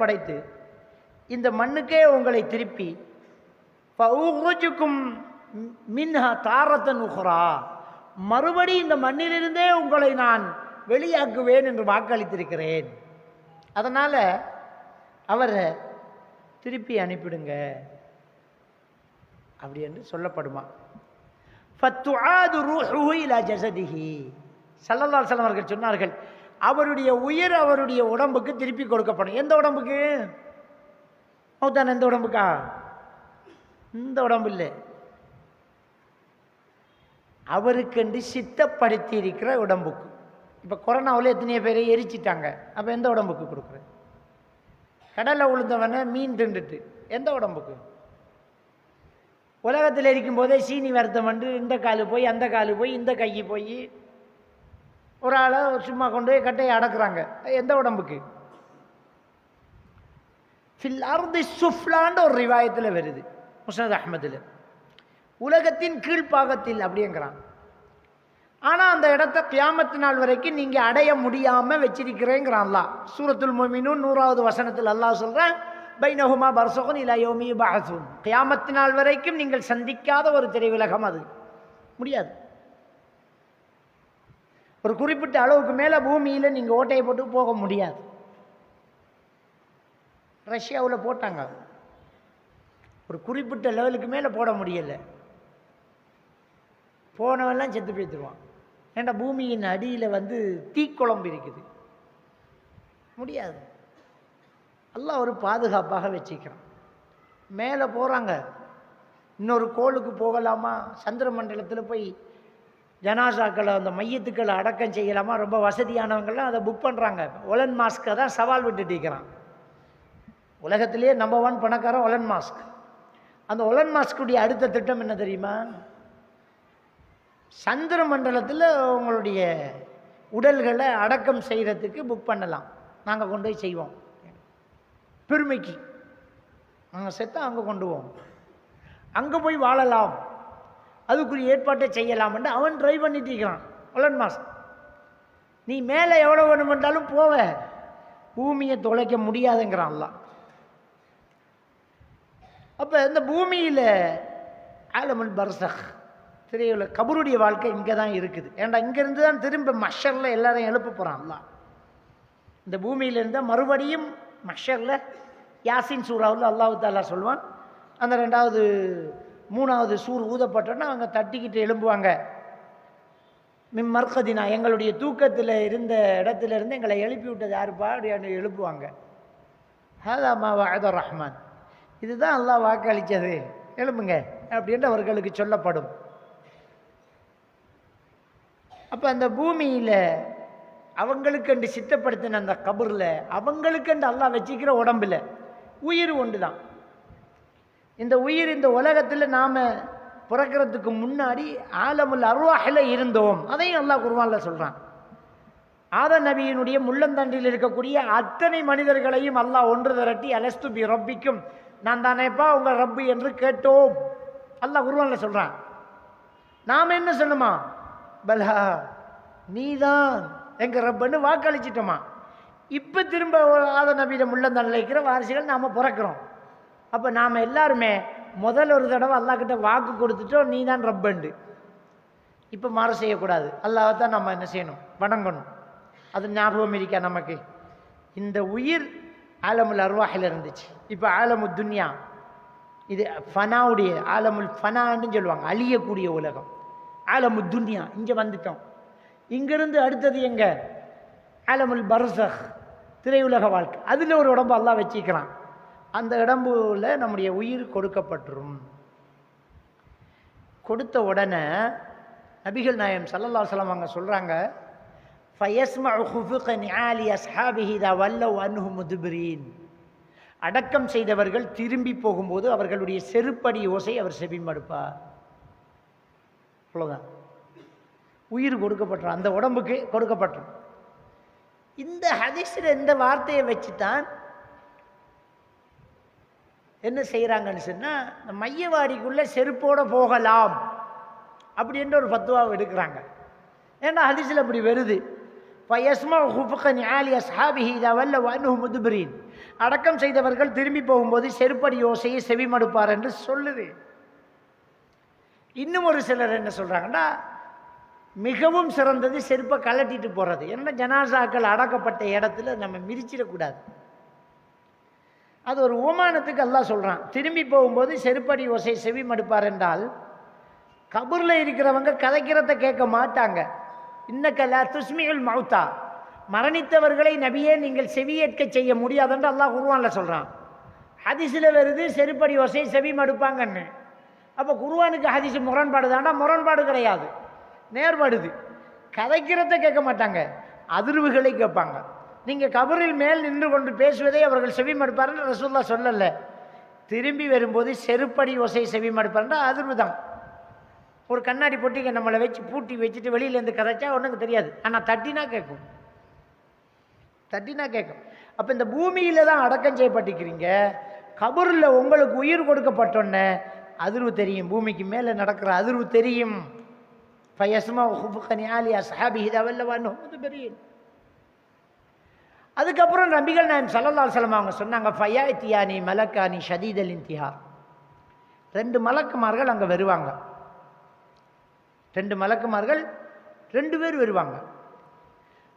படைத்து இந்த மண்ணுக்கே உங்களை திருப்பி ஃபஉக்ரிஜுக்கும் மின்ஹா தாரத்தன் உஹ்ரா, மறுபடி இந்த மண்ணிலிருந்தே உங்களை நான் வெளியாக்குவேன் என்று வாக்களித்திருக்கிறேன். அதனால் அவரை திருப்பி அனுப்பிடுங்க அப்படி என்று சொல்லப்படுமா. ஃபத்துஆது ரூஹுஹு இலா ஜஸதிஹி, ஸல்லல்லாஹு அலைஹி வஸல்லம் அவர்கள் சொன்னார்கள், அவருடைய உயிர் அவருடைய உடம்புக்கு திருப்பி கொடுக்கப்படும். எந்த உடம்புக்கு? மௌத்தான எந்த உடம்புக்கா? இந்த உடம்பு இல்லை, அவருக்கென்று சித்தப்படுத்தி இருக்கிற உடம்புக்கு. இப்போ கொரோனாவில் எத்தனையோ பேரை எரிச்சிட்டாங்க, அப்போ எந்த உடம்புக்கு கொடுக்குற? கடலில் விழுந்தவனை மீன் திண்டுட்டு எந்த உடம்புக்கு? உலகத்தில் இருக்கும்போதே சீனி வருத்தம் வந்து இந்த காலு போய் அந்த காலு போய் இந்த கைக்கு போய் ஒரு ஆளை சும்மா கொண்டு போய் கட்டையை அடக்குறாங்க, எந்த உடம்புக்கு? ஃபில் அர்தி சுஃப்லான்னு ஒரு ரிவாயத்தில் வருது முஸ்னத் அஹ்மதில், உலகத்தின் கீழ்ப்பாகத்தில் அப்படிங்கிறான். ஆனால் அந்த இடத்த கியாமத்து நாள் வரைக்கும் நீங்கள் அடைய முடியாமல் வச்சிருக்கிறேங்கிறான் அல்லாஹ். சூரத்துல் முஃமினூன் 100வது வசனத்தில் அல்லாஹ் சொல்கிறேன், பைனஹுமா பர்ஸகுன் இலா யௌமி யுபஅஸூன், கியாமத்து நாள் வரைக்கும் நீங்கள் சந்திக்காத ஒரு திரையுலகம் அது. முடியாது. ஒரு குறிப்பிட்ட அளவுக்கு மேலே பூமியில் நீங்கள் ஓட்டையை போட்டு போக முடியாது. ரஷ்யாவில் போட்டாங்க, ஒரு குறிப்பிட்ட லெவலுக்கு மேலே போட முடியலை, போனவெல்லாம் செத்து போய்த்துருவான். ஏன்னா பூமியின் அடியில் வந்து தீக்குழம்பு இருக்குது, முடியாது. எல்லாம் ஒரு பாதுகாப்பாக வச்சுக்கிறான். மேலே போகிறாங்க, இன்னொரு கோளுக்கு போகலாமா, சந்திர மண்டலத்தில் போய் ஜனாசாக்களை அந்த மையத்துக்களை அடக்கம் செய்யலாமா, ரொம்ப வசதியானவங்கள்லாம் அதை புக் பண்ணுறாங்க. ஒலன் மாஸ்கை தான் சவால் விட்டுட்டு இருக்கிறான். உலகத்திலேயே நம்பர் 1 பணக்காரன் ஒலன் மாஸ்க். அந்த ஒலன் மாஸ்குடைய அடுத்த திட்டம் என்ன தெரியுமா? சந்திர மண்டலத்தில் உங்களுடைய உடல்களை அடக்கம் செய்கிறதுக்கு புக் பண்ணலாம், நாங்கள் கொண்டு போய் செய்வோம், பெருமைக்கு. நாங்கள் செத்தா அங்கே கொண்டு போவோம், அங்கே போய் வாழலாம், அதுக்குரிய ஏற்பாட்டை செய்யலாம்னு அவன் ட்ரை பண்ணிட்டு இருக்கிறான் ஒலன் மாஸ்க். நீ மேலே எவ்வளோ வேணுமென்றாலும் போவ, பூமியை தொலைக்க முடியாதுங்கிறான் அல்லாஹ். அப்போ இந்த பூமியில் ஆலமுல் பர்ஸக் திரையுல கபருடைய வாழ்க்கை இங்கே தான் இருக்குது. ஏன்டா இங்கேருந்து தான் திரும்ப மஷரில் எல்லாரையும் எழுப்ப போகிறான் அல்லாஹ். இந்த பூமியிலேருந்து மறுபடியும் மஷரில் யாசின் சூறாவில் அல்லாஹ் தஆலா சொல்வான், அந்த 3வது சூர் ஊதப்பட்டோன்னா அவங்க தட்டிக்கிட்டு எழும்புவாங்க. மிம் மர்கதினா, எங்களுடைய தூக்கத்தில் இருந்த இடத்துல இருந்து எங்களை எழுப்பி விட்டது யாருப்பா அப்படி எழுப்புவாங்க. ஹாதா மா வஅத ரஹ்மான், இதுதான் அல்லாஹ் வாக்களித்தது, எழுப்புங்க அப்படின்ட்டு அவர்களுக்கு சொல்லப்படும். அப்போ அந்த பூமியில் அவங்களுக்கென்று சித்தப்படுத்தின அந்த கபரில் அவங்களுக்கென்று அல்லாஹ் வச்சுக்கிற உடம்பில் உயிர் ஒன்று தான். இந்த உயிர் இந்த உலகத்தில் நாம் பிறக்கிறதுக்கு முன்னாடி ஆலமுல் அர்வாஹில் இருந்தோம். அதையும் அல்லாஹ் குர்ஆனில் சொல்கிறான். ஆதம் நபியினுடைய முள்ளந்தண்டில் இருக்கக்கூடிய அத்தனை மனிதர்களையும் அல்லாஹ் ஒன்று திரட்டி அலஸ்து பி ரப்பிக்கும், நான் தானேப்பா உங்கள் ரப்பு என்று கேட்டோம் அல்லாஹ் குர்ஆனில் சொல்கிறான். நாம் என்ன சொல்லுமா, பலா நீதான் எங்கள் ரப்புன்னு வாக்களிச்சிட்டோமா. இப்போ திரும்ப ஆதம் நபியிட முள்ளந்தண்டில் இருக்கிற வாரிசுகள் நாம் பிறக்கிறோம். அப்போ நாம் எல்லாருமே முதல் ஒரு தடவை அல்லாஹ்கிட்ட வாக்கு கொடுத்துட்டோம், நீ தான் ரப்பண்டு. இப்போ மாற செய்யக்கூடாது, அல்லாஹ் தான் நம்ம என்ன செய்யணும், வணங்கணும். அது ஞாபகம் இருக்கா நமக்கு? இந்த உயிர் ஆலமுல் அர்வாஹில் இருந்துச்சு, இப்போ ஆலமு துன்யா, இது ஃபனாவுடைய ஆலமுல் ஃபனான்னு சொல்லுவாங்க, அழியக்கூடிய உலகம். ஆலமு துன்யா, இங்கே வந்துட்டோம். இங்கிருந்து அடுத்தது எங்க? ஆலமுல் பர்சக், திரையுலக வாழ்க்கை. அதில் ஒரு உடம்பு அல்லாஹ் வச்சிக்கிறான். அந்த உடம்புல நம்முடைய உயிர் கொடுக்கப்பட்டுரும். கொடுத்த உடனே நபிகள் நாயகம் ஸல்லல்லாஹு அலைஹி வஸல்லம் அவங்க சொல்றாங்க, ஃபயஸ்மஉ குஃபுக நிஆலி அஸ்ஹாபிஹி இதா வல்லவ் அன்ஹு முத்பிரீன். அடக்கம் செய்தவர்கள் திரும்பி போகும்போது அவர்களுடைய செருப்படி ஓசை அவர் செவிமடுப்பார். அவ்வளோதான். உயிர் கொடுக்கப்பட்டோம், அந்த உடம்புக்கு கொடுக்கப்பட்டோம். இந்த ஹதீஸில் இந்த வார்த்தையை வச்சுதான் என்ன செய்கிறாங்கன்னு சொன்னால், இந்த மையவாடிக்குள்ளே செருப்போடு போகலாம் அப்படின்ற ஒரு ஃபத்வாவை எடுக்கிறாங்க. ஏன்னா ஹதீஸில் அப்படி வருது. அடக்கம் செய்தவர்கள் திரும்பி போகும்போது செருப்படி யோசையை செவிமடுப்பார் என்று சொல்லுது. இன்னும் ஒரு சிலர் என்ன சொல்கிறாங்கன்னா, மிகவும் சிறந்தது செருப்பை கலட்டிட்டு போகிறது. ஏன்னா ஜனாசாக்கள் அடக்கப்பட்ட இடத்துல நம்ம மிதிச்சிடக்கூடாது. அது ஒரு உமானத்துக்கு அல்லாஹ் சொல்கிறான். திரும்பி போகும்போது செருப்படி ஓசை செவி மடுப்பார் என்றால், கபூரில் இருக்கிறவங்க கதைக்கிறத கேட்க மாட்டாங்க. இன்னக்கலா துஸ்மியுல் மௌத்தா, மரணித்தவர்களை நபியே நீங்கள் செவியேற்க செய்ய முடியாதுன்னு அல்லாஹ் குர்ஆன்ல சொல்கிறான். ஹதீஸில் வருது செருப்படி ஓசை செவி மடுப்பாங்கன்னு. அப்போ குர்ஆனுக்கு ஹதீஸ் முரண்பாடு தாண்டா? முரண்பாடு கிடையாது, நேர்படுது. கதைக்கிறத கேட்க மாட்டாங்க, அதிர்வுகளை கேட்பாங்க. நீங்கள் கபரில் மேல் நின்று கொண்டு பேசுவதை அவர்கள் செவி மடுப்பார்ன்னு ரசூலுல்லாஹ் சொல்லலை. திரும்பி வரும்போது செருப்படி ஓசை செவி மடுப்பார்ன்றா அதிர்வு தான். ஒரு கண்ணாடி பொட்டிக்கு நம்மளை வச்சு பூட்டி வச்சுட்டு வெளியிலேருந்து கதைச்சா ஒன்றுங்க தெரியாது, ஆனால் தட்டினா கேட்கும், தட்டினா கேட்கும். அப்போ இந்த பூமியில் தான் அடக்கம் செய்யப்பட்டிருக்கிறீங்க, கபரில் உங்களுக்கு உயிர் கொடுக்கப்பட்டோன்னே அதிர்வு தெரியும், பூமிக்கு மேலே நடக்கிற அதிர்வு தெரியும். அதுக்கப்புறம் நபிகள் நாயகம் ஸல்லல்லாஹு அலைஹி வஸல்லம் அவங்க சொன்னாங்க, ஃபயாத்தியானி மலக்கானி ஷதீதல் இன்திஹார். 2 மலக்குமார்கள் அங்கே வருவாங்க. 2 மலக்குமார்கள் 2 பேர் வருவாங்க.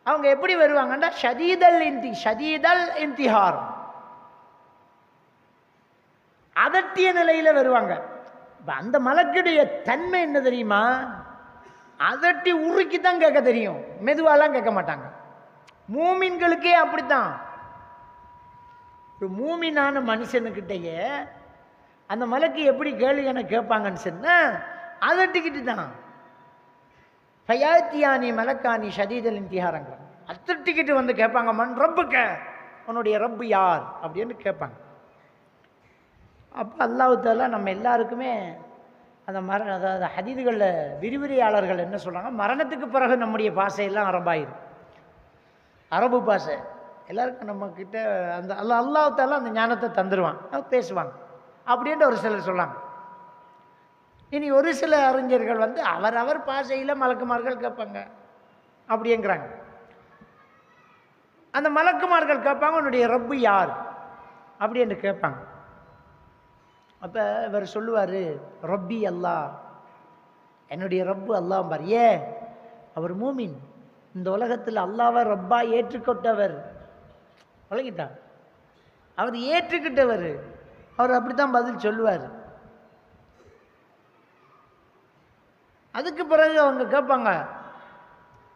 அவங்க எப்படி வருவாங்கன்னா, ஷதீதல் இன்திஹார், அதட்டிய நிலையில் வருவாங்க. அந்த மலக்குடைய தன்மை என்ன தெரியுமா? அதட்டி உருக்கி தான் கேட்க தெரியும், மெதுவாலாம் கேட்க மாட்டாங்க. மூமின்களுக்கே அப்படித்தான். ஒரு மூமினான மனுஷனுக்கிட்டேயே அந்த மலக்கு எப்படி கேள்வி எனக்கு கேட்பாங்கன்னு சொன்னா, அதட்டிக்கிட்டு தான். ஃபயாத்தியானி மலக்கானி ஷதீதல் இன்திஹாரங்க, அதட்டிக்கிட்டு வந்து கேட்பாங்க, மன் ரப்புக்க, உன்னுடைய ரப்பு யார் அப்படின்னு கேட்பாங்க. அப்போ அல்லாஹ் தஆலா நம்ம எல்லாருக்குமே அந்த அதாவது ஹதீதுகளில் விரிவுரையாளர்கள் என்ன சொல்கிறாங்க, மரணத்துக்கு பிறகு நம்முடைய பாஷையெல்லாம் அரபாயிரும், அரபு பாஷை எல்லாருக்கும் நம்மக்கிட்ட அந்த அல்லாஹ் தஆலா அந்த ஞானத்தை தந்துடுவான், பேசுவாங்க அப்படின்ற ஒரு சிலர் சொல்லாங்க. இனி ஒரு சில அறிஞர்கள் வந்து அவரவர் பாஷையில் மலக்குமார்கள் கேட்பாங்க அப்படிங்கிறாங்க. அந்த மலக்குமார்கள் கேட்பாங்க, உன்னுடைய ரப்பு யார் அப்படின்னு கேட்பாங்க. அப்போ இவர் சொல்லுவார், ரப்பி அல்லாஹ், என்னுடைய ரப்பு அல்லாஹ் பார். ஏன்? அவர் மூமின், இந்த உலகத்தில் அல்லாஹ்வை ரப்பா ஏற்றுக்கொண்டவர், வழங்கிட்டார், அவர் ஏற்றுக்கிட்டவர், அவர் அப்படி தான் பதில் சொல்லுவார். அதுக்கு பிறகு அவங்க கேட்பாங்க,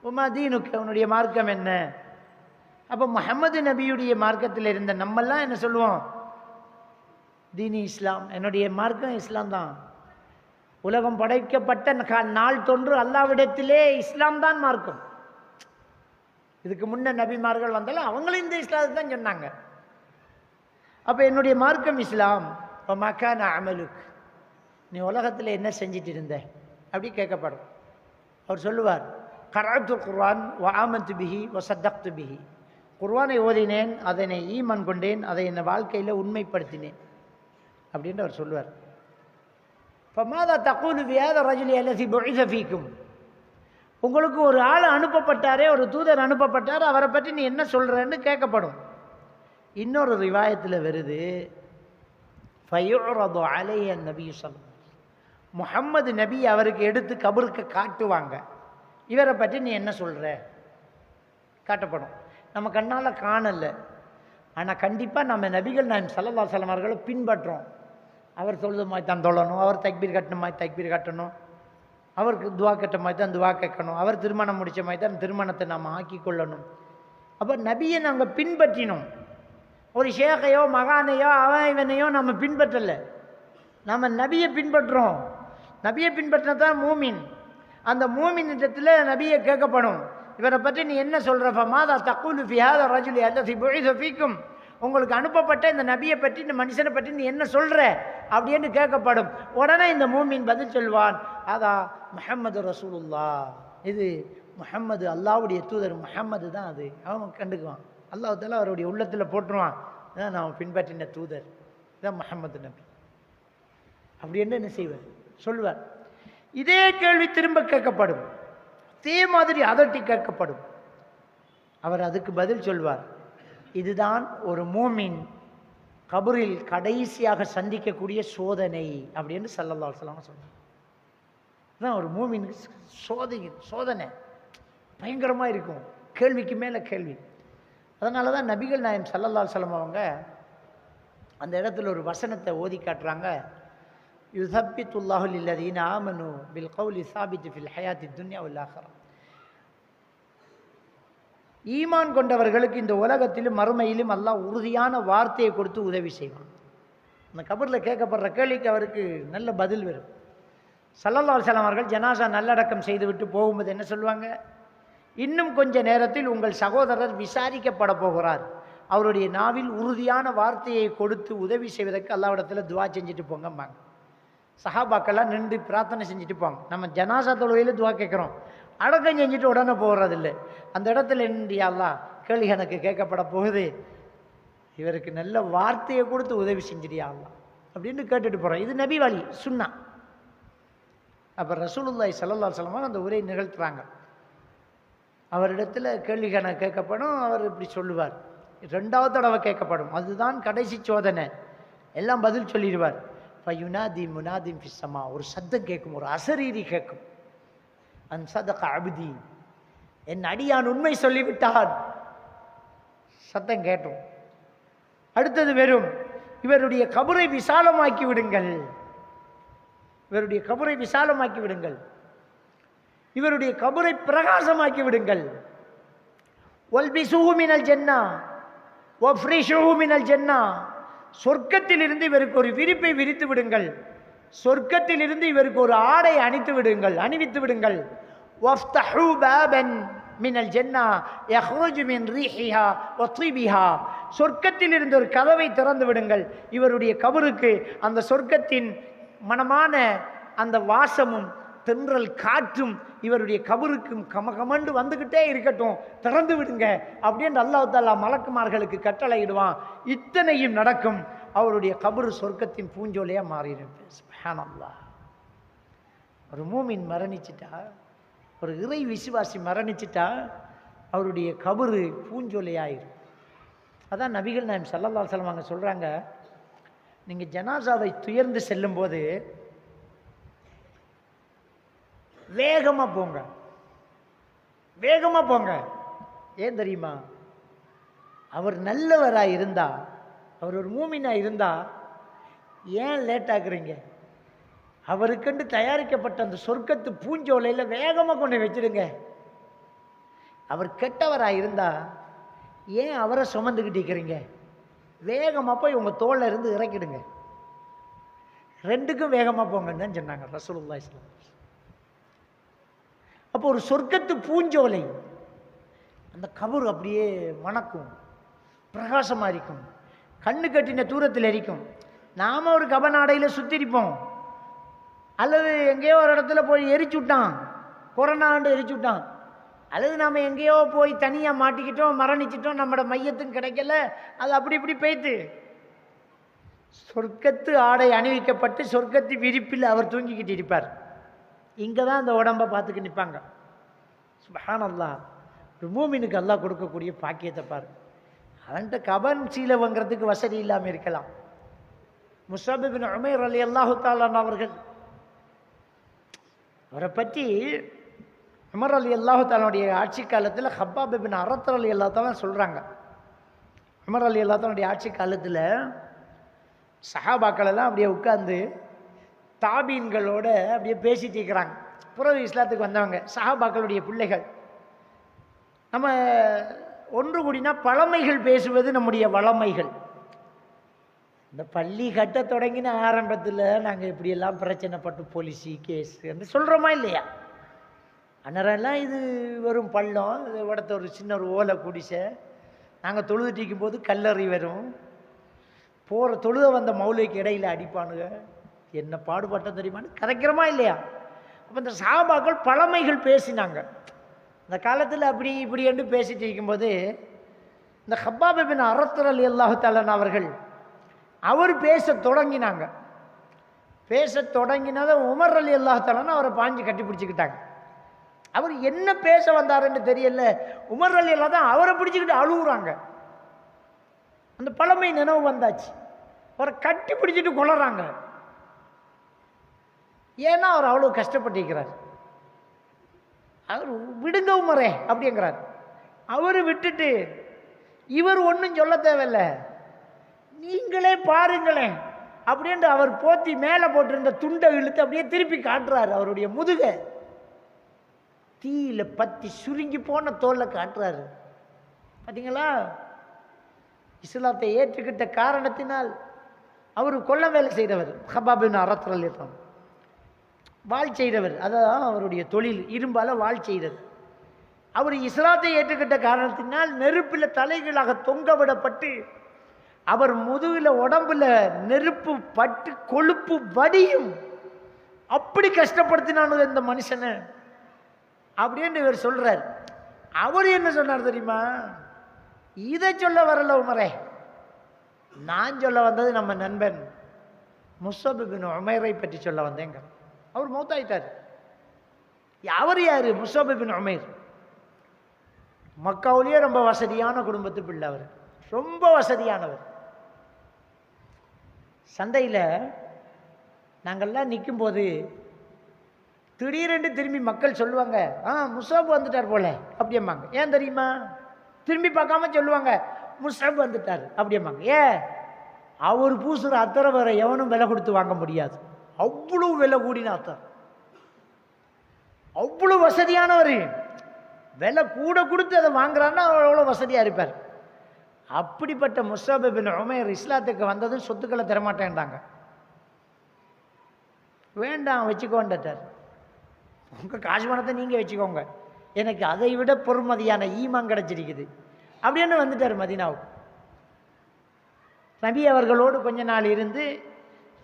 உமா தீனுக்கு, உன்னுடைய மார்க்கம் என்ன? அப்போ முஹம்மது நபியுடைய மார்க்கத்தில் இருந்த நம்மெல்லாம் என்ன சொல்லுவோம்? தீனி இஸ்லாம், என்னுடைய மார்க்கம் இஸ்லாம் தான். உலகம் படைக்கப்பட்ட நாள் தொன்று அல்லாவிடத்திலே இஸ்லாம் தான் மார்க்கம். இதுக்கு முன்ன நபிமார்கள் வந்தாலும் அவங்களும் இந்த இஸ்லாத்தை தான் சொன்னாங்க. அப்போ என்னுடைய மார்க்கம் இஸ்லாம். இப்போ மக்கான அமலுக்கு, நீ உலகத்தில் என்ன செஞ்சிட்டு இருந்த அப்படி கேட்கப்படும். அவர் சொல்லுவார், கராத்து குர்ஆன் வ ஆமன்து பிஹி வ சத்தக்து பிஹி, குர்ஆனை ஓதினேன், அதனை ஈமான் கொண்டேன், அதை என் வாழ்க்கையில் உண்மைப்படுத்தினேன் அப்படின்னு அவர் சொல்லுவார். ஃபமாதா தகூலு ஃபீ ஹாதா ரஜுலி அல்லஸீ புஇஸ ஃபீக்கும், உங்களுக்கு ஒரு ஆள் அனுப்பப்பட்டாரே, ஒரு தூதர் அனுப்பப்பட்டார், அவரை பற்றி நீ என்ன சொல்கிறன்னு கேட்கப்படும். இன்னொரு ரிவாயத்தில் வருது, ஃபயுரது அலைஹி நபி ஸல்லல்லாஹு, முஹம்மது நபி அவருக்கு எடுத்து கபருக்கு காட்டுவாங்க, இவரை பற்றி நீ என்ன சொல்கிற காட்டப்படும். நம்ம கண்ணால் காணலை, ஆனால் கண்டிப்பாக நம்ம நபிகள் நாயகம் ஸல்லல்லாஹு அலைஹி வஸல்லம் அவர்களை பின்பற்றோம். அவர் சொல்லுது மாதிரி தான் தொழணும், அவர் தக்பீர் கட்டணும் மாதிரி தக்பீர் கட்டணும், அவருக்கு துவா கேட்ட மாதிரி தான் துவா கேட்கணும், அவர் திருமணம் முடித்த மாதிரி தான் திருமணத்தை நாம் ஆக்கி கொள்ளணும். அப்போ நபியை நாங்கள் பின்பற்றினோம். ஒரு ஷேகையோ மகானையோ அவன் இவனையோ நம்ம பின்பற்றலை, நம்ம நபியை பின்பற்றுறோம். நபியை பின்பற்றினதான் மூமின். அந்த மூமின் இடத்துல நபியை கேட்கப்படும், இவரை பற்றி நீ என்ன சொல்கிறப்ப மாதா தக்குலு ஃபிஹாத ரஜுலி அல்லதி புஇஸ ஃபீக்கும், உங்களுக்கு அனுப்பப்பட்ட இந்த நபியை பற்றி இந்த மனுஷனை பற்றி நீ என்ன சொல்கிற அப்படின்னு கேட்கப்படும். உடனே இந்த மூமின் பதில் சொல்வான், அதா முஹம்மது ரசூலுல்லா, இது முஹம்மது அல்லாஹ்வுடைய தூதர் முஹம்மது தான், அது அவன் கண்டுக்குவான். அல்லாஹ் தஆலா அவருடைய உள்ளத்தில் போட்டுருவான், இதான் நான் பின்பற்றின தூதர், இதான் முஹம்மது நபி அப்படின்னு என்ன செய்வார் சொல்வார். இதே கேள்வி திரும்ப கேட்கப்படும், அதே மாதிரி அதட்டி கேட்கப்படும். அவர் அதுக்கு பதில் சொல்வார், இதுதான் ஒரு மூமின் கபரில் கடைசியாக சந்திக்கக்கூடிய சோதனை அப்படின்னு ஸல்லல்லாஹு அலைஹி வஸல்லம் சொன்னார். இதுதான் ஒரு மூமினுக்கு சோதனை பயங்கரமாக இருக்கும், கேள்விக்கு மேலே கேள்வி. அதனால தான் நபிகள் நாயகம் ஸல்லல்லாஹு அலைஹி வஸல்லம் அவங்க அந்த இடத்துல ஒரு வசனத்தை ஓதி காட்டுறாங்க, யுஸப்பித்துல்லாஹு லில்லதீன ஆமனு பில் கௌலி ஸாபித் ஃபில் ஹயாத்தி துன்யா வல் ஆখিরা. ஈமான் கொண்டவர்களுக்கு இந்த உலகத்திலும் மறுமையிலும் அல்லாஹ் உறுதியான வார்த்தையை கொடுத்து உதவி செய்வான். அந்த கபரில் கேட்கப்படுற கேள்விக்கு அவருக்கு நல்ல பதில் வரும். ஸல்லல்லாஹு அலைஹி வஸல்லம் அவர்கள் ஜனாசா நல்லடக்கம் செய்துவிட்டு போகும்போது என்ன சொல்லுவாங்க, இன்னும் கொஞ்ச நேரத்தில் உங்கள் சகோதரர் விசாரிக்கப்பட போகிறார், அவருடைய நாவில் உறுதியான வார்த்தையை கொடுத்து உதவி செய்வதற்கு அல்லாஹ்விடத்தில் துவா செஞ்சுட்டு போங்கம்பாங்க. சஹாபாக்கெல்லாம் நின்று பிரார்த்தனை செஞ்சுட்டு போங்க. நம்ம ஜனாசா தொழுகையில் துவா கேட்குறோம், அடக்கம் செஞ்சுட்டு உடனே போகிறதில்லை. அந்த இடத்துல நின்று அல்லாஹ் கேள்வி எனக்கு கேட்கப்பட போகுது, இவருக்கு நல்ல வார்த்தையை கொடுத்து உதவி செஞ்சிடியா அல்லாஹ் அப்படின்னு கேட்டுட்டு போகிறோம். இது நபி வழி சுன்னா. அப்போ ரசூலுல்லாஹி ஸல்லல்லாஹு அலைஹி வஸல்லம் அந்த உரை நிகழ்த்துறாங்க. அவரிடத்துல கேள்வி கேட்கப்படும், அவர் இப்படி சொல்லுவார். ரெண்டாவது தடவை கேட்கப்படும், அதுதான் கடைசி சோதனை. எல்லாம் பதில் சொல்லிடுவார். ஃபயுனாதி முனாதிம் ஃபிஸ்ஸமா, ஒரு சத்தம் கேட்கும், ஒரு அசரீரி கேட்கும், அன் சதக அப்தி, என் அடியான் உண்மை சொல்லிவிட்டான், சத்தம் கேட்டும். அடுத்தது வெறும், இவருடைய கபரை விசாலமாக்கி விடுங்கள், இவருடைய கபரை விசாலமாக்கி விடுங்கள், இவருடைய கபரை பிரகாசமாக்கி விடுங்கள். வல்பிஸூஹு மினல் ஜன்னா வஃப்ரிஷூஹு மினல் ஜன்னா, சொர்க்கத்தில் இருந்து இவருக்கு ஒரு விரிப்பை விரித்து விடுங்கள், சொர்க்கத்தில் இருந்து இவருக்கு ஒரு ஆடை அணிவித்து விடுங்கள். வஃப்தஹூ பாபன் மினல் ஜன்னா யஹ்ருஜு மின் ரீஹிஹா வ தீபிஹா, சொர்க்கத்தில் இருந்து ஒரு கதவை திறந்து விடுங்கள், இவருடைய கபருக்கு அந்த சொர்க்கத்தின் மனமான அந்த வாசமும் தென்றல் காற்றும் இவருடைய கபருக்கும் கமகமண்டு வந்துக்கிட்டே இருக்கட்டும், திறந்து விடுங்க அப்படின்னு அல்லாஹ் தஆலா மலக்குமார்களுக்கு கட்டளையிடுவான். இத்தனையும் நடக்கும், அவருடைய கபரு சொர்க்கத்தின் பூஞ்சோலையாக மாறிடும். சுப்ஹானல்லாஹ். ஒரு மூமின் மரணிச்சிட்டா, ஒரு இறை விசுவாசி மரணிச்சிட்டா அவருடைய கபரு பூஞ்சோலையாயிரும். அதான் நபிகள் நாயகம் ஸல்லல்லாஹு அலைஹி வஸல்லம் அங்கே சொல்கிறாங்க, நீங்கள் ஜனாசாவை துயர்ந்து செல்லும்போது வேகமாக போங்க, வேகமாக போங்க. ஏன் தெரியுமா, அவர் நல்லவராக இருந்தா, அவர் ஒரு மூமினாக இருந்தா ஏன் லேட் ஆக்குறீங்க, அவருக்கென்று தயாரிக்கப்பட்ட அந்த சொர்க்கத்து பூஞ்சோலையில் வேகமாக கொண்டு வச்சிடுங்க. அவர் கெட்டவராக இருந்தா ஏன் அவரை சுமந்துக்கிட்டு இருக்கிறீங்க, வேகமாக போய் உங்கள் தோளில் இருந்து இறக்கிடுங்க. ரெண்டுக்கும் வேகமாக போங்கன்னு தான் சொன்னாங்க ரசூலுல்லாஹி ஸல்லல்லாஹு அலைஹி வஸல்லம். அப்போ ஒரு சொர்க்கத்து பூஞ்சோலை, அந்த கபர் அப்படியே மணக்கும், பிரகாசமாக இருக்கும், கண்ணு கட்டின தூரத்தில் எரிக்கும். நாம் ஒரு கபநாடையில் சுற்றிருப்போம், அல்லது எங்கேயோ ஒரு இடத்துல போய் எரிச்சு விட்டான், கொரோனாண்டு எரிச்சு விட்டான், அல்லது நாம் எங்கேயோ போய் தனியாக மாட்டிக்கிட்டோம், மரணிச்சிட்டோம், நம்மளோட மையத்தும் கிடைக்கல, அது அப்படி இப்படி போய்த்து. சொர்க்கத்து ஆடை அணிவிக்கப்பட்டு சொர்க்கத்து விரிப்பில் அவர் தூங்கிக்கிட்டு இருப்பார். இங்கே தான் அந்த உடம்பை பார்த்துக்கு நிற்பாங்க. சுப்ஹானல்லாஹ். ஒரு மூமினுக்கு அல்லாஹ் கொடுக்கக்கூடிய பாக்கியத்தை பாரு. அவன்கிட்ட கபன் சீலை வாங்கிறதுக்கு வசதி இல்லாமல் இருக்கலாம். முஸ்அப் இப்னு உமைர் ரலியல்லாஹு தஆலா அவர்கள், அவரை பற்றி உமர் ரலியல்லாஹு தஆலாவுடைய ஆட்சி காலத்தில் ஹப்பாப் இப்னு அரத் ரலியல்லாஹு தஆலா சொல்கிறாங்க. உமர் ரலியல்லாஹு தஆலாவுடைய ஆட்சி காலத்தில் சஹாபாக்கள் எல்லாம் அப்படியே உட்கார்ந்து தாபீன்களோட அப்படியே பேசிட்டு இருக்கிறாங்க. பிறகு இஸ்லாத்துக்கு வந்தவங்க சஹாபாக்களுடைய பிள்ளைகள். நம்ம ஒன்று கூடினா பழமைகள் பேசுவது நம்முடைய வளமைகள். இந்த பள்ளி கட்ட தொடங்கின ஆரம்பத்தில் நாங்கள் இப்படியெல்லாம் பிரச்சனைப்பட்டு போலீஸு கேஸ் என்று சொல்கிறோமா இல்லையா? அன்னரெல்லாம் இது வெறும் பள்ளம், இடத்த ஒரு சின்ன ஒரு ஓலை குடிசை, நாங்கள் தொழுதுட்டு இருக்கும்போது கல்லறி வரும், போகிற தொழுத வந்த மௌலைக்கு இடையில் அடிப்பானுங்க, என்ன பாடுபட்ட தெரியுமான்னு கதைக்கிறோமா இல்லையா? அப்போ இந்த சஹாபாக்கள் பழமைகள் பேசினாங்க. அந்த காலத்தில் அப்படி இப்படி என்று பேசிட்டு இருக்கும்போது இந்த ஹப்பாப் பின் அரத் ரலியல்லாஹு தஆலா அவர்கள் அவர் பேச தொடங்கினாங்க. பேச தொடங்கினதை உமர் ரலியல்லாஹு தஆலா அவரை பாஞ்சு கட்டி பிடிச்சிக்கிட்டாங்க. அவர் என்ன பேச வந்தாருன்னு தெரியல, உமர் ரலியல்லாஹு தான் அவரை பிடிச்சிக்கிட்டு அழுகுறாங்க. அந்த பழமை நினைவு வந்தாச்சு, அவரை கட்டி பிடிச்சிட்டு கொள்ளுறாங்க. ஏன்னா அவர் அவ்வளோ கஷ்டப்பட்டிருக்கிறார். அவர் விடுங்க உமரே அப்படிங்கிறார். அவர் விட்டுட்டு இவர் ஒன்றும் சொல்ல தேவையில்லை, நீங்களே பாருங்களேன் அப்படின்ட்டு அவர் போத்தி மேலே போட்டிருந்த துண்டை இழுத்து அப்படியே திருப்பி காட்டுறாரு. அவருடைய முதுகை தீயில பத்தி சுருங்கி போன தோல்ல காட்டுறாரு. பார்த்தீங்களா? இஸ்லாத்தை ஏற்றுக்கிட்ட காரணத்தினால் அவர் கொல்ல வேலை செய்தவர். ஹப்பாப் பின் அரத் ரலியல்லாஹு அன்ஹு வாள் செய்தவர், அதான் அவருடைய தொழில், இரும்பால வாள் செய்தது. அவர் இஸ்லாத்தை ஏற்றுக்கிட்ட காரணத்தினால் நெருப்பில் தலைகளாக தொங்க விடப்பட்டு அவர் முதுகில் உடம்புல நெருப்பு பட்டு கொழுப்பு வடியும். அப்படி கஷ்டப்படுத்தினானு இந்த மனுஷனை அப்படின்னு இவர் சொல்றார். அவர் என்ன சொன்னார் தெரியுமா? இதை சொல்ல வரல உமரே, நான் சொல்ல வந்தது நம்ம நண்பன் முஸ்அப் பின் உமைரை பற்றி சொல்ல வந்தேங்க. அவர் மௌத்தாயிட்டார். அவர் யாரு? முஸ்அப் பின் உமைர். மக்காவிலேயே ரொம்ப வசதியான குடும்பத்து பிள்ளை. அவர் ரொம்ப வசதியானவர். சந்தையில் நாங்கள்லாம் நிற்கும்போது திடீரென்று திரும்பி மக்கள் சொல்லுவாங்க, முஸ்அப் வந்துட்டார் போல அப்படியம்மாங்க. ஏன் தெரியுமா? திரும்பி பார்க்காம சொல்லுவாங்க, முஸ்அப் வந்துட்டார் அப்படியம்மாங்க. ஏன்? அவர் பூசுகிற அத்தரை வேற எவனும் விலை கொடுத்து வாங்க முடியாது, அவ்வளோ விலை கூடின அத்தர், அவ்வளோ வசதியானவர். விலை கூட கொடுத்து அதை வாங்குறான்னா அவ்வளோ வசதியாக இருப்பார். அப்படிப்பட்ட முஸ்அப் பின் உமைர் இஸ்லாத்துக்கு வந்ததும் சொத்துக்களை தரமாட்டேன்டாங்க. வேண்டாம் வச்சுக்கோண்டார், உங்கள் காசு பணத்தை நீங்கள் வச்சுக்கோங்க, எனக்கு அதை விட பொறுமதியான ஈமான் கிடச்சிருக்குது அப்படின்னு வந்துட்டார் மதீனாவுக்கு. நபி அவர்களோடு கொஞ்ச நாள் இருந்து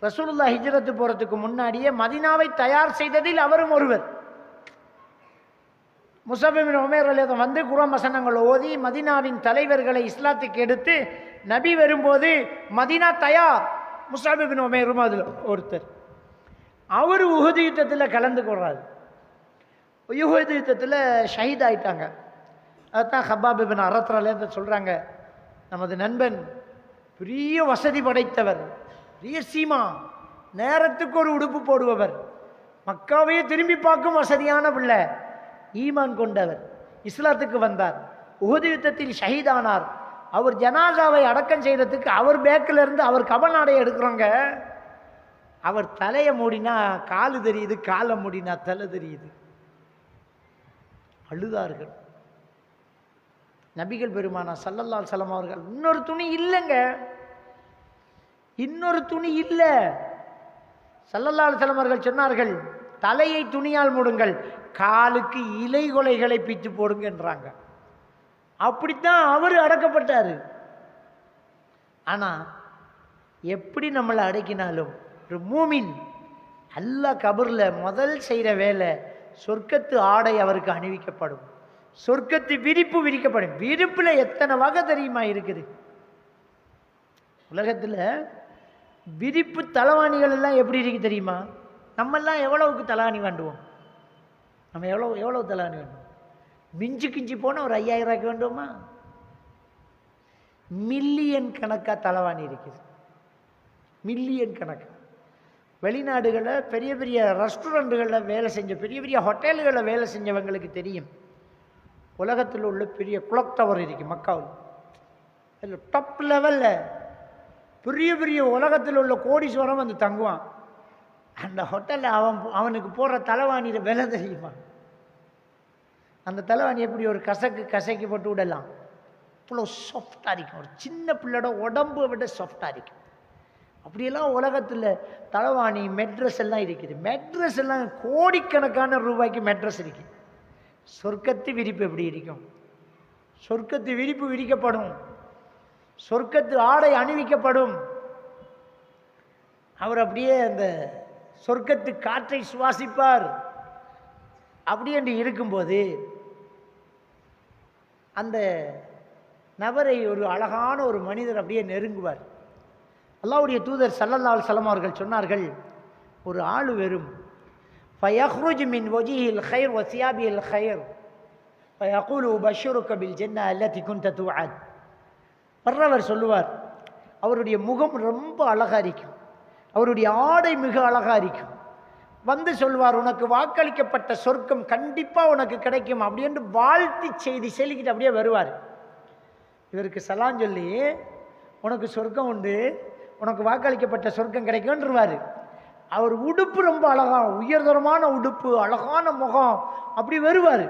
ரசூலுல்லாஹ் ஹிஜ்ரத்து போகிறதுக்கு முன்னாடியே மதீனாவை தயார் செய்ததில் அவரும் ஒருவர். முஸ்அப் பின் உமைர் ரலியல்லாஹு வந்து குர்ஆன் வசனங்கள் ஓதி மதீனாவின் தலைவர்களை இஸ்லாத்துக்கு எடுத்து நபி வரும்போது மதீனா தயார். முஸ்அப் பின் உமைரும் அதில் ஒருத்தர். அவர் உஹது யுத்தத்தில் கலந்து கொள்றாரு. உஹது யுத்தத்தில் ஷஹீத் ஆயிட்டாங்க. அதுதான் ஹப்பாப் பின் அரத் ரலியல்லாஹு அன்ஹு சொல்கிறாங்க, நமது நண்பன் பெரிய வசதி படைத்தவர், பெரிய சீமா, நேரத்துக்கு ஒரு உடுப்பு போடுபவர், மக்காவையே திரும்பி பார்க்கும் வசதியான பிள்ளை, ஈமான் கொண்டவர், இஸ்லாத்துக்கு வந்தார், உஹது யுத்தத்தில் ஷஹீதானார். அவர் ஜனாசாவை அடக்கம் செய்யறதுக்கு அவர் பேக்கில் இருந்து அவர் கபநாடை எடுக்கிறோங்க. அவர் தலையை மூடினா காலு தெரியுது, காலை மூடினா தலை தெரியுது. அழுதார்கள். நபிகள் பெருமானா ஸல்லல்லாஹு அலைஹி வஸல்லம் அவர்கள், இன்னொரு துணி இல்லைங்க, இன்னொரு துணி இல்லை. ஸல்லல்லாஹு அலைஹி வஸல்லம் அவர்கள் சொன்னார்கள், தலையை துணியால் மூடுங்கள், காலுக்கு இலை கொலைகளை பிச்சு போடுங்கன்றாங்க. அப்படித்தான் அவர் அடக்கப்பட்டார். ஆனால் எப்படி நம்மளை அடக்கினாலும் ஒரு மூமின் அல்லாஹ் கபூரில் முதல் செய்கிற வேலை சொர்க்கத்து ஆடை அவருக்கு அணிவிக்கப்படும், சொர்க்கத்து விரிப்பு விரிக்கப்படும். விரிப்பில் எத்தனை வகை தெரியுமா இருக்குது? உலகத்தில் விரிப்பு தலவாணிகள் எல்லாம் எப்படி இருக்கு தெரியுமா? நம்மெல்லாம் எவ்வளவுக்கு தலவாணி வேண்டுவோம்? நம்ம எவ்வளவு தலவாணி வேண்டுவோம்? மிஞ்சி கிஞ்சி போனால் ஒரு 5000 ரூபாய்க்கு வேண்டுமா? மில்லியன் கணக்காக தலவாணி இருக்குது, மில்லியன் கணக்கு. வெளிநாடுகளில் பெரிய பெரிய ரெஸ்டாரண்ட்டுகளில் வேலை செஞ்ச, பெரிய பெரிய ஹோட்டல்களில் வேலை செஞ்சவங்களுக்கு தெரியும், உலகத்தில் உள்ள பெரிய குளக் டவர் இருக்குது மக்காவில். அதில் டாப் லெவலில் பெரிய பெரிய உலகத்தில் உள்ள கோடீஸ்வரம் வந்து தங்குவான். அந்த ஹோட்டலில் அவனுக்கு போடுற தலைவாணியில் விலை தெரியுமா? அந்த தலைவாணி எப்படி ஒரு கசைக்கு போட்டு விடலாம், இவ்வளோ சாஃப்டாக இருக்கும். ஒரு சின்ன பிள்ளையோட உடம்பை விட சாஃப்டாக இருக்கும். அப்படியெல்லாம் உலகத்தில் தலைவாணி மெட்ரஸ் எல்லாம் இருக்குது. மெட்ரஸ் எல்லாம் கோடிக்கணக்கான ரூபாய்க்கு மெட்ரஸ் இருக்குது. சொர்க்கத்து விரிப்பு எப்படி இருக்கும்? சொர்க்கத்து விரிப்பு விரிக்கப்படும், சொர்க்கத்து ஆடை அணிவிக்கப்படும். அவர் அப்படியே அந்த சொர்க்கத்து காற்றை சுவாசிப்பார். அப்படி என்று இருக்கும்போது அந்த நபரை ஒரு அழகான ஒரு மனிதர் அப்படியே நெருங்குவார். அல்லாஹ்வுடைய தூதர் ஸல்லல்லாஹு அலைஹி வஸல்லம் அவர்கள் சொன்னார்கள், ஒரு ஆள் வரும், ஃபயஹ்ருஜு மின் வஜ்ஹில் கைர் வ சியாபில் கைர் ஃபயகூலு உபஷ்ஷிருக பில் ஜன்னah அல்லதி குன்த துஅத். வர்றவர் சொல்லுவார், அவருடைய முகம் ரொம்ப அழகாக இருக்கும், அவருடைய ஆடை மிக அழகாக இருக்கும். வந்து சொல்வார், உனக்கு வாக்களிக்கப்பட்ட சொர்க்கம் கண்டிப்பாக உனக்கு கிடைக்கும் அப்படி என்று வாழ்த்தி செய்தி சொல்லிக்கிட்டு அப்படியே வருவார். இவருக்கு சலாம் சொல்லி, உனக்கு சொர்க்கம் உண்டு, உனக்கு வாக்களிக்கப்பட்ட சொர்க்கம் கிடைக்கும்ன்றவார். அவர் உடுப்பு ரொம்ப அழகா, உயர்தரமான உடுப்பு, அழகான முகம், அப்படி வருவார்.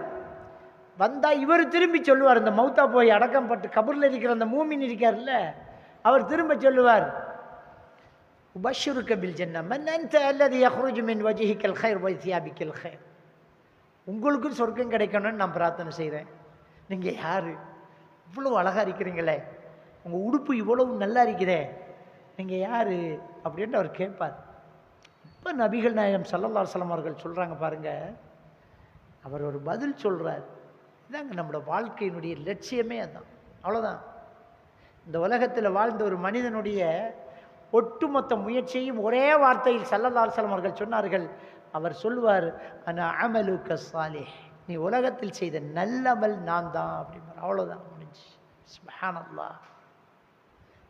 வந்தால் இவர் திரும்பி சொல்லுவார், இந்த மௌத்தா போய் அடக்கம் பட்டு கபரில் இருக்கிற அந்த மூமின் இருக்கார்ல, அவர் திரும்ப சொல்லுவார், உபஷ்ஷிருக பில் ஜன்னah மன் அன்த அல்லதி யஹ்ருஜு மின் வஜ்ஹிகல் கைர் வ சியாபிகல் கைர். உங்களுக்கும் சொர்க்கம் கிடைக்கணும்னு நான் பிரார்த்தனை செய்கிறேன். நீங்கள் யார்? இவ்வளோ அழகாக இருக்கிறீங்களே, உங்கள் உடுப்பு இவ்வளவு நல்லா இருக்கிறே, நீங்கள் யார் அப்படின்ட்டு அவர் கேட்பார். இப்போ நபிகள் நாயகம் ஸல்லல்லாஹு அலைஹி வஸல்லம் அவர்கள் சொல்கிறாங்க பாருங்க, அவர் ஒரு பதில் சொல்கிறார். இதாங்க நம்மளோட வாழ்க்கையினுடைய லட்சியமே அதுதான். அவ்வளோதான். இந்த உலகத்தில் வாழ்ந்த ஒரு மனிதனுடைய ஒட்டுமொத்த முயற்சியும் ஒரே வார்த்தையில் ஸல்லல்லாஹு அலைஹி வஸல்லம் அவர்கள் சொன்னார்கள். அவர் சொல்லுவார், அனா அமலுக ஸாலிஹ், நீ உலகத்தில் செய்த நல்லமல் நான் தான் அப்படிம்பார். அவ்வளோதான், முடிஞ்சு. சுப்ஹானல்லாஹ்.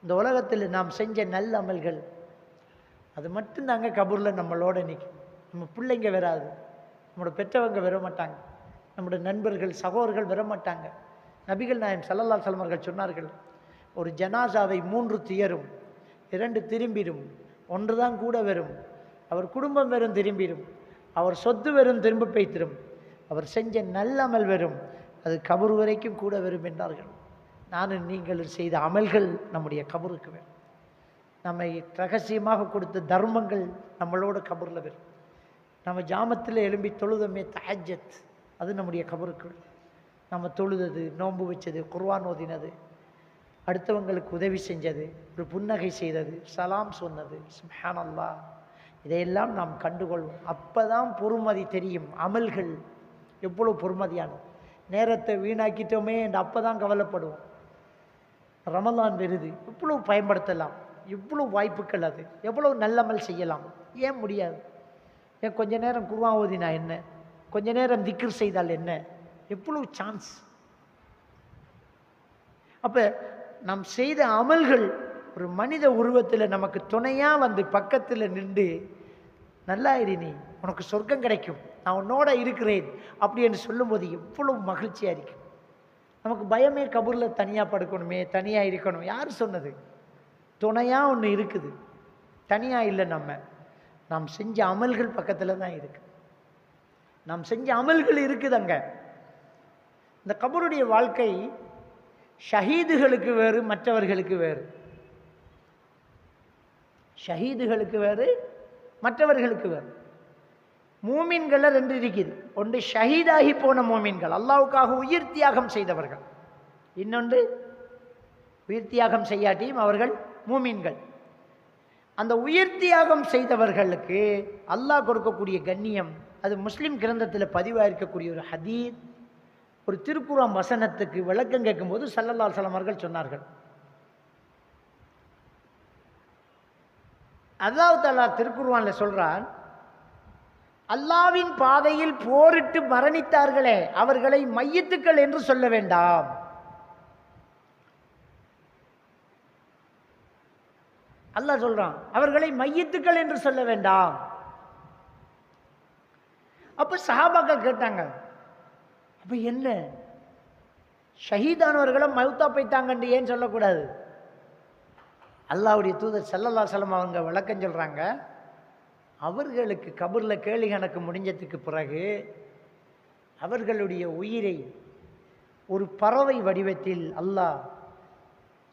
இந்த உலகத்தில் நாம் செஞ்ச நல்ல அமல்கள் அது மட்டும்தாங்க கபூரில் நம்மளோட நிற்கும். நம்ம பிள்ளைங்க வராது, நம்மளோட பெற்றவங்க வர மாட்டாங்க, நம்முடைய நண்பர்கள் சகோதரர்கள் வர மாட்டாங்க. நபிகள் நாயகம் ஸல்லல்லாஹு அலைஹி வஸல்லம் அவர்கள் சொன்னார்கள், ஒரு ஜனாசாவை 3 துயரும், 2 திரும்பிடும், 1 தான் கூட வரும். அவர் குடும்பம் வெறும் திரும்பிடும், அவர் சொத்து வெறும் திரும்ப பெய்திரும், அவர் செஞ்ச நல்லமல் வரும், அது கபர் வரைக்கும் கூட வரும் என்றார்கள். நானும் நீங்கள் செய்த அமல்கள் நம்முடைய கபருக்கு வரும். நம்மை ரகசியமாக கொடுத்த தர்மங்கள் நம்மளோட கபரில் வரும். நம்ம ஜாமத்தில் எழும்பி தொழுதமே தஹஜ்ஜத், அது நம்முடைய கபருக்கு வரும். நம்ம தொழுதது, நோன்பு வச்சது, குர்ஆன் ஓதினது, அடுத்தவங்களுக்கு உதவி செஞ்சது, ஒரு புன்னகை செய்தது, சலாம் சொன்னது, சுப்ஹானல்லாஹ், இதையெல்லாம் நாம் கண்டுகொள்வோம். அப்போ தான் பொறுமதி தெரியும். அமல்கள் எவ்வளோ பொறுமதியானது. நேரத்தை வீணாக்கிட்டோமே என்று அப்போ தான் கவலைப்படுவோம். ரமலான் வருது, எவ்வளோ பயன்படுத்தலாம், எவ்வளோ வாய்ப்புகள், அது எவ்வளோ நல்லமல் செய்யலாம். ஏன் முடியாது? ஏன் கொஞ்ச நேரம் குர்ஆன் ஓதினா என்ன, கொஞ்ச நேரம் திக்ர் செய்தால் என்ன, எவ்வளோ சான்ஸ். அப்போ நாம் செய்த அமல்கள் ஒரு மனித உருவத்தில் நமக்கு துணையாக வந்து பக்கத்தில் நின்று, நல்லா இரு, நீ உனக்கு சொர்க்கம் கிடைக்கும், நான் உன்னோட இருக்கிறேன் அப்படி என்று சொல்லும்போது எவ்வளோ மகிழ்ச்சியாக இருக்கும். நமக்கு பயமே கபூரில் தனியாக படுக்கணுமே, தனியாக இருக்கணும். யார் சொன்னது? துணையாக ஒன்று இருக்குது, தனியாக இல்லை. நாம் செஞ்ச அமல்கள் பக்கத்தில் தான் இருக்குது. நாம் செஞ்ச அமல்கள் இருக்குது அங்கே. இந்த கபருடைய வாழ்க்கை ஷஹீதுகளுக்கு வேறு, மற்றவர்களுக்கு வேறு. ஷஹீதுகளுக்கு வேறு, மற்றவர்களுக்கு வேறு. மூமின்கள் 2 இருக்குது. ஒன்று ஷஹீதாகி போன மூமின்கள், அல்லாஹ்வுக்காக உயிர் தியாகம் செய்தவர்கள். இன்னொன்று உயிர் தியாகம் செய்யாட்டியும் அவர்கள் மூமின்கள். அந்த உயிர் தியாகம் செய்தவர்களுக்கு அல்லாஹ் கொடுக்கக்கூடிய கண்ணியம், அது முஸ்லிம் கிரந்தத்தில் பதிவாக இருக்கக்கூடிய ஒரு ஹதீஸ். ஒரு திருக்குர்ஆன் வசனத்துக்கு விளக்கம் கேட்கும்போது ஸல்லல்லாஹு அலைஹி வஸல்லம் அவர்கள் சொன்னார்கள், அல்லாஹ் தஆலா திருக்குர்ஆனில் சொல்றான், அல்லாஹ்வின் பாதையில் போரிட்டு மரணித்தார்களே அவர்களை மையத்துக்கள் என்று சொல்ல வேண்டாம். அல்லாஹ் சொல்றான், அவர்களை மையத்துக்கள் என்று சொல்ல வேண்டாம். அப்ப சஹாபாக்கள் கேட்டாங்க, அப்ப என்ன ஷஹீதானவர்களை மௌத்தா போய்த்தாங்கன்னு ஏன் சொல்லக்கூடாது? அல்லாஹ்வுடைய தூதர் ஸல்லல்லாஹு அலைஹி வஸல்லம் அவங்க விளக்கம் சொல்றாங்க, அவர்களுக்கு கபரில் கேள்வி கணக்கு முடிஞ்சதுக்கு பிறகு அவர்களுடைய உயிரை ஒரு பறவை வடிவத்தில் அல்லாஹ்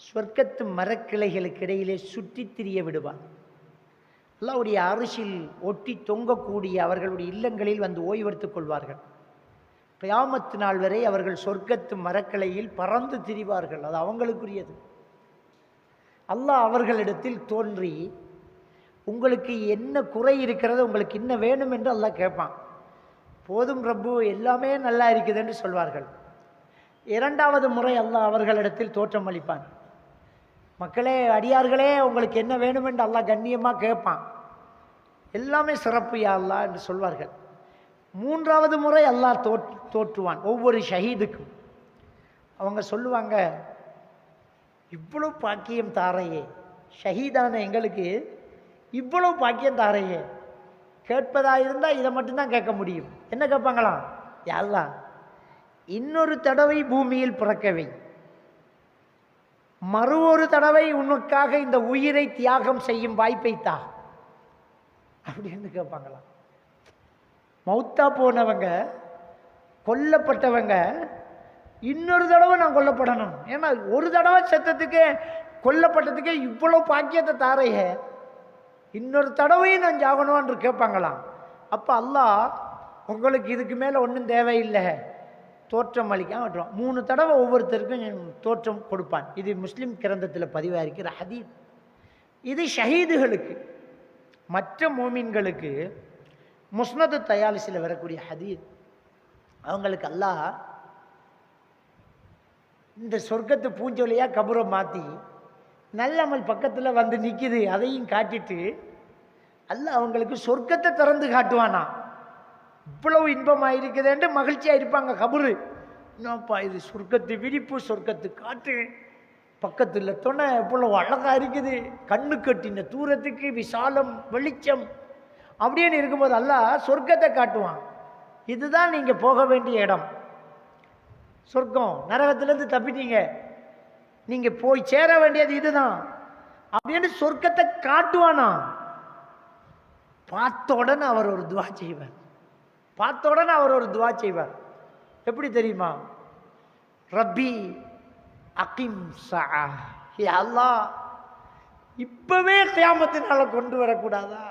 சொர்க்கத்து மரக்கிளைகளுக்கு இடையிலே சுற்றி திரிய விடுவான். அல்லாஹ்வுடைய அரிசில் ஒட்டி தொங்கக்கூடிய அவர்களுடைய இல்லங்களில் வந்து ஓய்வெடுத்துக் கொள்வார்கள். கியாமத்து நாள் வரை அவர்கள் சொர்க்கத்து மரக்கிளையில் பறந்து திரிவார்கள். அது அவங்களுக்குரியது. அல்லாஹ் அவர்களிடத்தில் தோன்றி, உங்களுக்கு என்ன குறை இருக்கிறது, உங்களுக்கு என்ன வேணும் என்று அல்லாஹ் கேட்பான். போதும் ரப்பு, எல்லாமே நல்லா இருக்குது என்று சொல்வார்கள். இரண்டாவது முறை அல்லாஹ் அவர்களிடத்தில் தோற்றம் அளிப்பான். மக்களே, அடியார்களே, உங்களுக்கு என்ன வேணும் என்று அல்லாஹ் கண்ணியமாக கேட்பான். எல்லாமே சிறப்பு யா அல்லாஹ் என்று சொல்வார்கள். மூன்றாவது முறை அல்லாஹ் தோற்றுவான் ஒவ்வொரு ஷஹீதுக்கும். அவங்க சொல்லுவாங்க, இவ்வளவு பாக்கியம் தாரையே, ஷஹீதான எங்களுக்கு இவ்வளவு பாக்கியம் தாரையே, கேட்பதாக இருந்தால் இதை மட்டும்தான் கேட்க முடியும். என்ன கேட்பாங்களாம்? யா அல்லாஹ், இன்னொரு தடவை பூமியில் பிறக்கவை, மறு ஒரு தடவை உனக்காக இந்த உயிரை தியாகம் செய்யும் வாய்ப்பை தா அப்படின்னு கேட்பாங்களாம். மௌத்தா போனவங்க, கொல்லப்பட்டவங்க, இன்னொரு தடவை நான் கொல்லப்படணும். ஏன்னா ஒரு தடவை செத்ததுக்கு கொல்லப்பட்டதுக்கே இவ்வளோ பாக்கியத்தை தாரைய, இன்னொரு தடவையும் நான் ஜாகணும்னு கேட்பாங்களாம். அப்போ அல்லாஹ், உங்களுக்கு இதுக்கு மேலே ஒன்றும் தேவையில்லை, தோற்றம் அளிக்காம விட்டுருவான். 3 தடவை ஒவ்வொருத்தருக்கும் தோற்றம் கொடுப்பான். இது முஸ்லிம் கிரந்தத்தில் பதிவாக இருக்கிற ஹதீஸ். இது ஷஹீதுகளுக்கு. மற்ற மோமின்களுக்கு முஸ்னது தயாலிசில் வரக்கூடிய ஹதீஸ். அவங்களுக்கு அல்லாஹ் இந்த சொர்க்கத்து பூஞ்சொலியாக கபரை மாற்றி நல்லமல் பக்கத்தில் வந்து நிற்கிது, அதையும் காட்டிட்டு அல்லாஹ் அவங்களுக்கு சொர்க்கத்தை திறந்து காட்டுவானா. இவ்வளவு இன்பமாக இருக்குதுன்ட்டு மகிழ்ச்சியாக இருப்பாங்க. கபரு என்னப்பா இது, சொர்க்கத்து விரிப்பு, சொர்க்கத்து காற்று, பக்கத்தில் துணை இவ்வளவு அழகாக இருக்குது, கண்ணு கட்டின தூரத்துக்கு விசாலம், வெளிச்சம் அப்படின்னு இருக்கும்போது அல்லாஹ் சொர்க்கத்தை காட்டுவான். இதுதான் நீங்கள் போக வேண்டிய இடம், சொர்க்கம். நரகத்திலேருந்து தப்பிட்டீங்க, நீங்கள் போய் சேர வேண்டியது இதுதான் அப்படின்னு சொர்க்கத்தை காட்டுவானா. பார்த்த உடனே அவர் ஒரு துவா செய்வார். பார்த்த உடனே அவர் ஒரு துவா செய்வார். எப்படி தெரியுமா? ரப்பி அகிம் ஸஆ, யா அல்லாஹ், இப்பவே கியாமத்தினால கொண்டு வரக்கூடாதா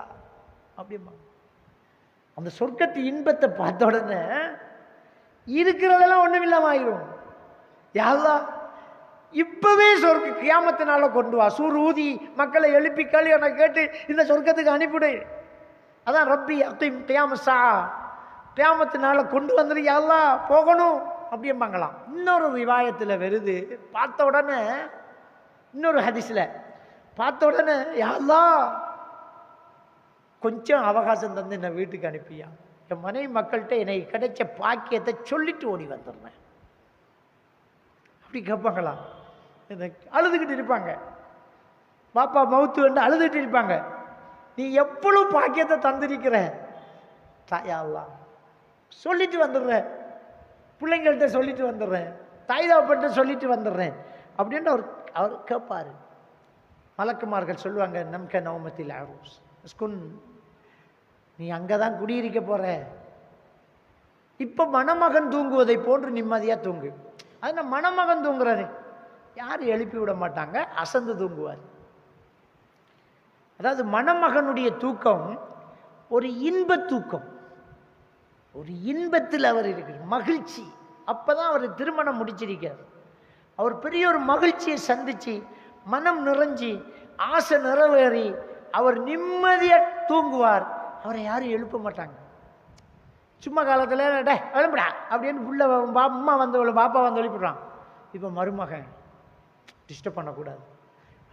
அப்படிமா. அந்த சொர்க்கத்து இன்பத்தை பார்த்த உடனே இருக்கிறதெல்லாம் ஒண்ணுமில்லாம ஆயிரும். யா அல்லாஹ், இப்பவே சொர்க்க கியாமத்தினால கொண்டு வா, சூர் ஊதி மக்களை எழுப்பி கல்யாண கேட்டு இந்த சொர்க்கத்துக்கு அனுப்பிடு. அதான் ரப்பி அகிம் கியாம ஸஆ, கியாமத்தினால கொண்டு வந்துரு யா அல்லாஹ், போகணும் அப்படிம்பாங்களாம். இன்னொரு ரிவாயத்தில் வருது, பார்த்த உடனே, இன்னொரு ஹதீஸ்ல பார்த்த உடனே, யா அல்லாஹ், கொஞ்சம் அவகாசம் தந்து என்னை வீட்டுக்கு அனுப்பியா, என் மனைவி மக்கள்கிட்ட எனக்கு கிடைச்ச பாக்கியத்தை சொல்லிட்டு ஓடி வந்துடுறேன் அப்படி கேட்பாங்களாம். அழுதுகிட்டு இருப்பாங்க. பாப்பா மவுத்து வந்து அழுதுகிட்டு இருப்பாங்க. நீ எவ்வளவு பாக்கியத்தை தந்திருக்கிற யா அல்லாஹ், சொல்லிட்டு வந்துடுறேன், பிள்ளைங்கள்ட்ட சொல்லிட்டு வந்துடுறேன், தாய் தாப்பன்ட்ட சொல்லிட்டு வந்துடுறேன் அப்படின்ட்டு அவர் கேட்பாரு. மலக்குமார்கள் சொல்லுவாங்க, நம்க நவமத்தில் அரூஸ் ஸ்குன், நீ அங்கே தான் குடியிருக்க போற, இப்போ மணமகன் தூங்குவதை போன்று நிம்மதியாக தூங்கு. அது மணமகன் தூங்குறாரு, யாரும் எழுப்பி விட மாட்டாங்க, அசந்து தூங்குவார். அதாவது மணமகனுடைய தூக்கம் ஒரு இன்ப தூக்கம், ஒரு இன்பத்தில் அவர் இருக்கிறார், மகிழ்ச்சி. அப்பதான் அவர் திருமணம் முடிச்சிருக்கார். அவர் பெரிய ஒரு மகிழ்ச்சியை சந்திச்சு, மனம் நிறைஞ்சி, ஆசை நிறைவேறி, அவர் நிம்மதியாக தூங்குவார். அவரை யாரும் எழுப்ப மாட்டாங்க. சும்மா காலத்தில் டே எழுப்புடா அப்படின்னு புள்ள அம்மா வந்து பாப்பா வந்து எழுப்பிடுறான். இப்போ மருமகன் டிஸ்டர்ப் பண்ணக்கூடாது,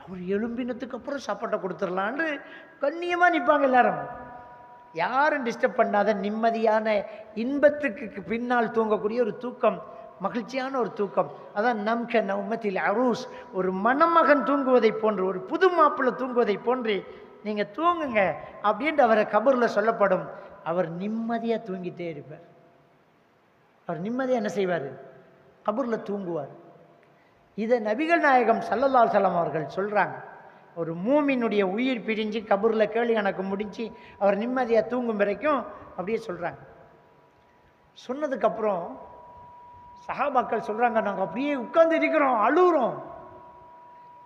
அவர் எழும்பினத்துக்கு அப்புறம் சாப்பாட்டை கொடுத்துடலான்னு கண்ணியமாக நிற்பாங்க எல்லாரும். யாரும் டிஸ்டர்ப் பண்ணாத நிம்மதியான இன்பத்துக்கு பின்னால் தூங்கக்கூடிய ஒரு தூக்கம், மகிழ்ச்சியான ஒரு தூக்கம். அதான் நம்க நவமத்தில் அரூஸ், ஒரு மணமகன் தூங்குவதை போன்று, ஒரு புது மாப்பிள்ளை தூங்குவதை போன்று நீங்கள் தூங்குங்க அப்படின்ட்டு அவரை கபூரில் சொல்லப்படும். அவர் நிம்மதியாக தூங்கிட்டே இருப்பார். அவர் நிம்மதியாக என்ன செய்வார்? கபூரில் தூங்குவார். இதை நபிகள் நாயகம் ஸல்லல்லாஹு அலைஹி வஸல்லம் அவர்கள் சொல்கிறாங்க. ஒரு மூமினுடைய உயிர் பிரிஞ்சு கபூரில் கேள்வி கணக்கு முடிஞ்சு அவர் நிம்மதியாக தூங்கும் வரைக்கும் அப்படியே சொல்கிறாங்க. சொன்னதுக்கப்புறம் சஹாபாக்கள் சொல்கிறாங்க, நாங்கள் அப்படியே உட்கார்ந்து இருக்கிறோம், அழுகுறோம்.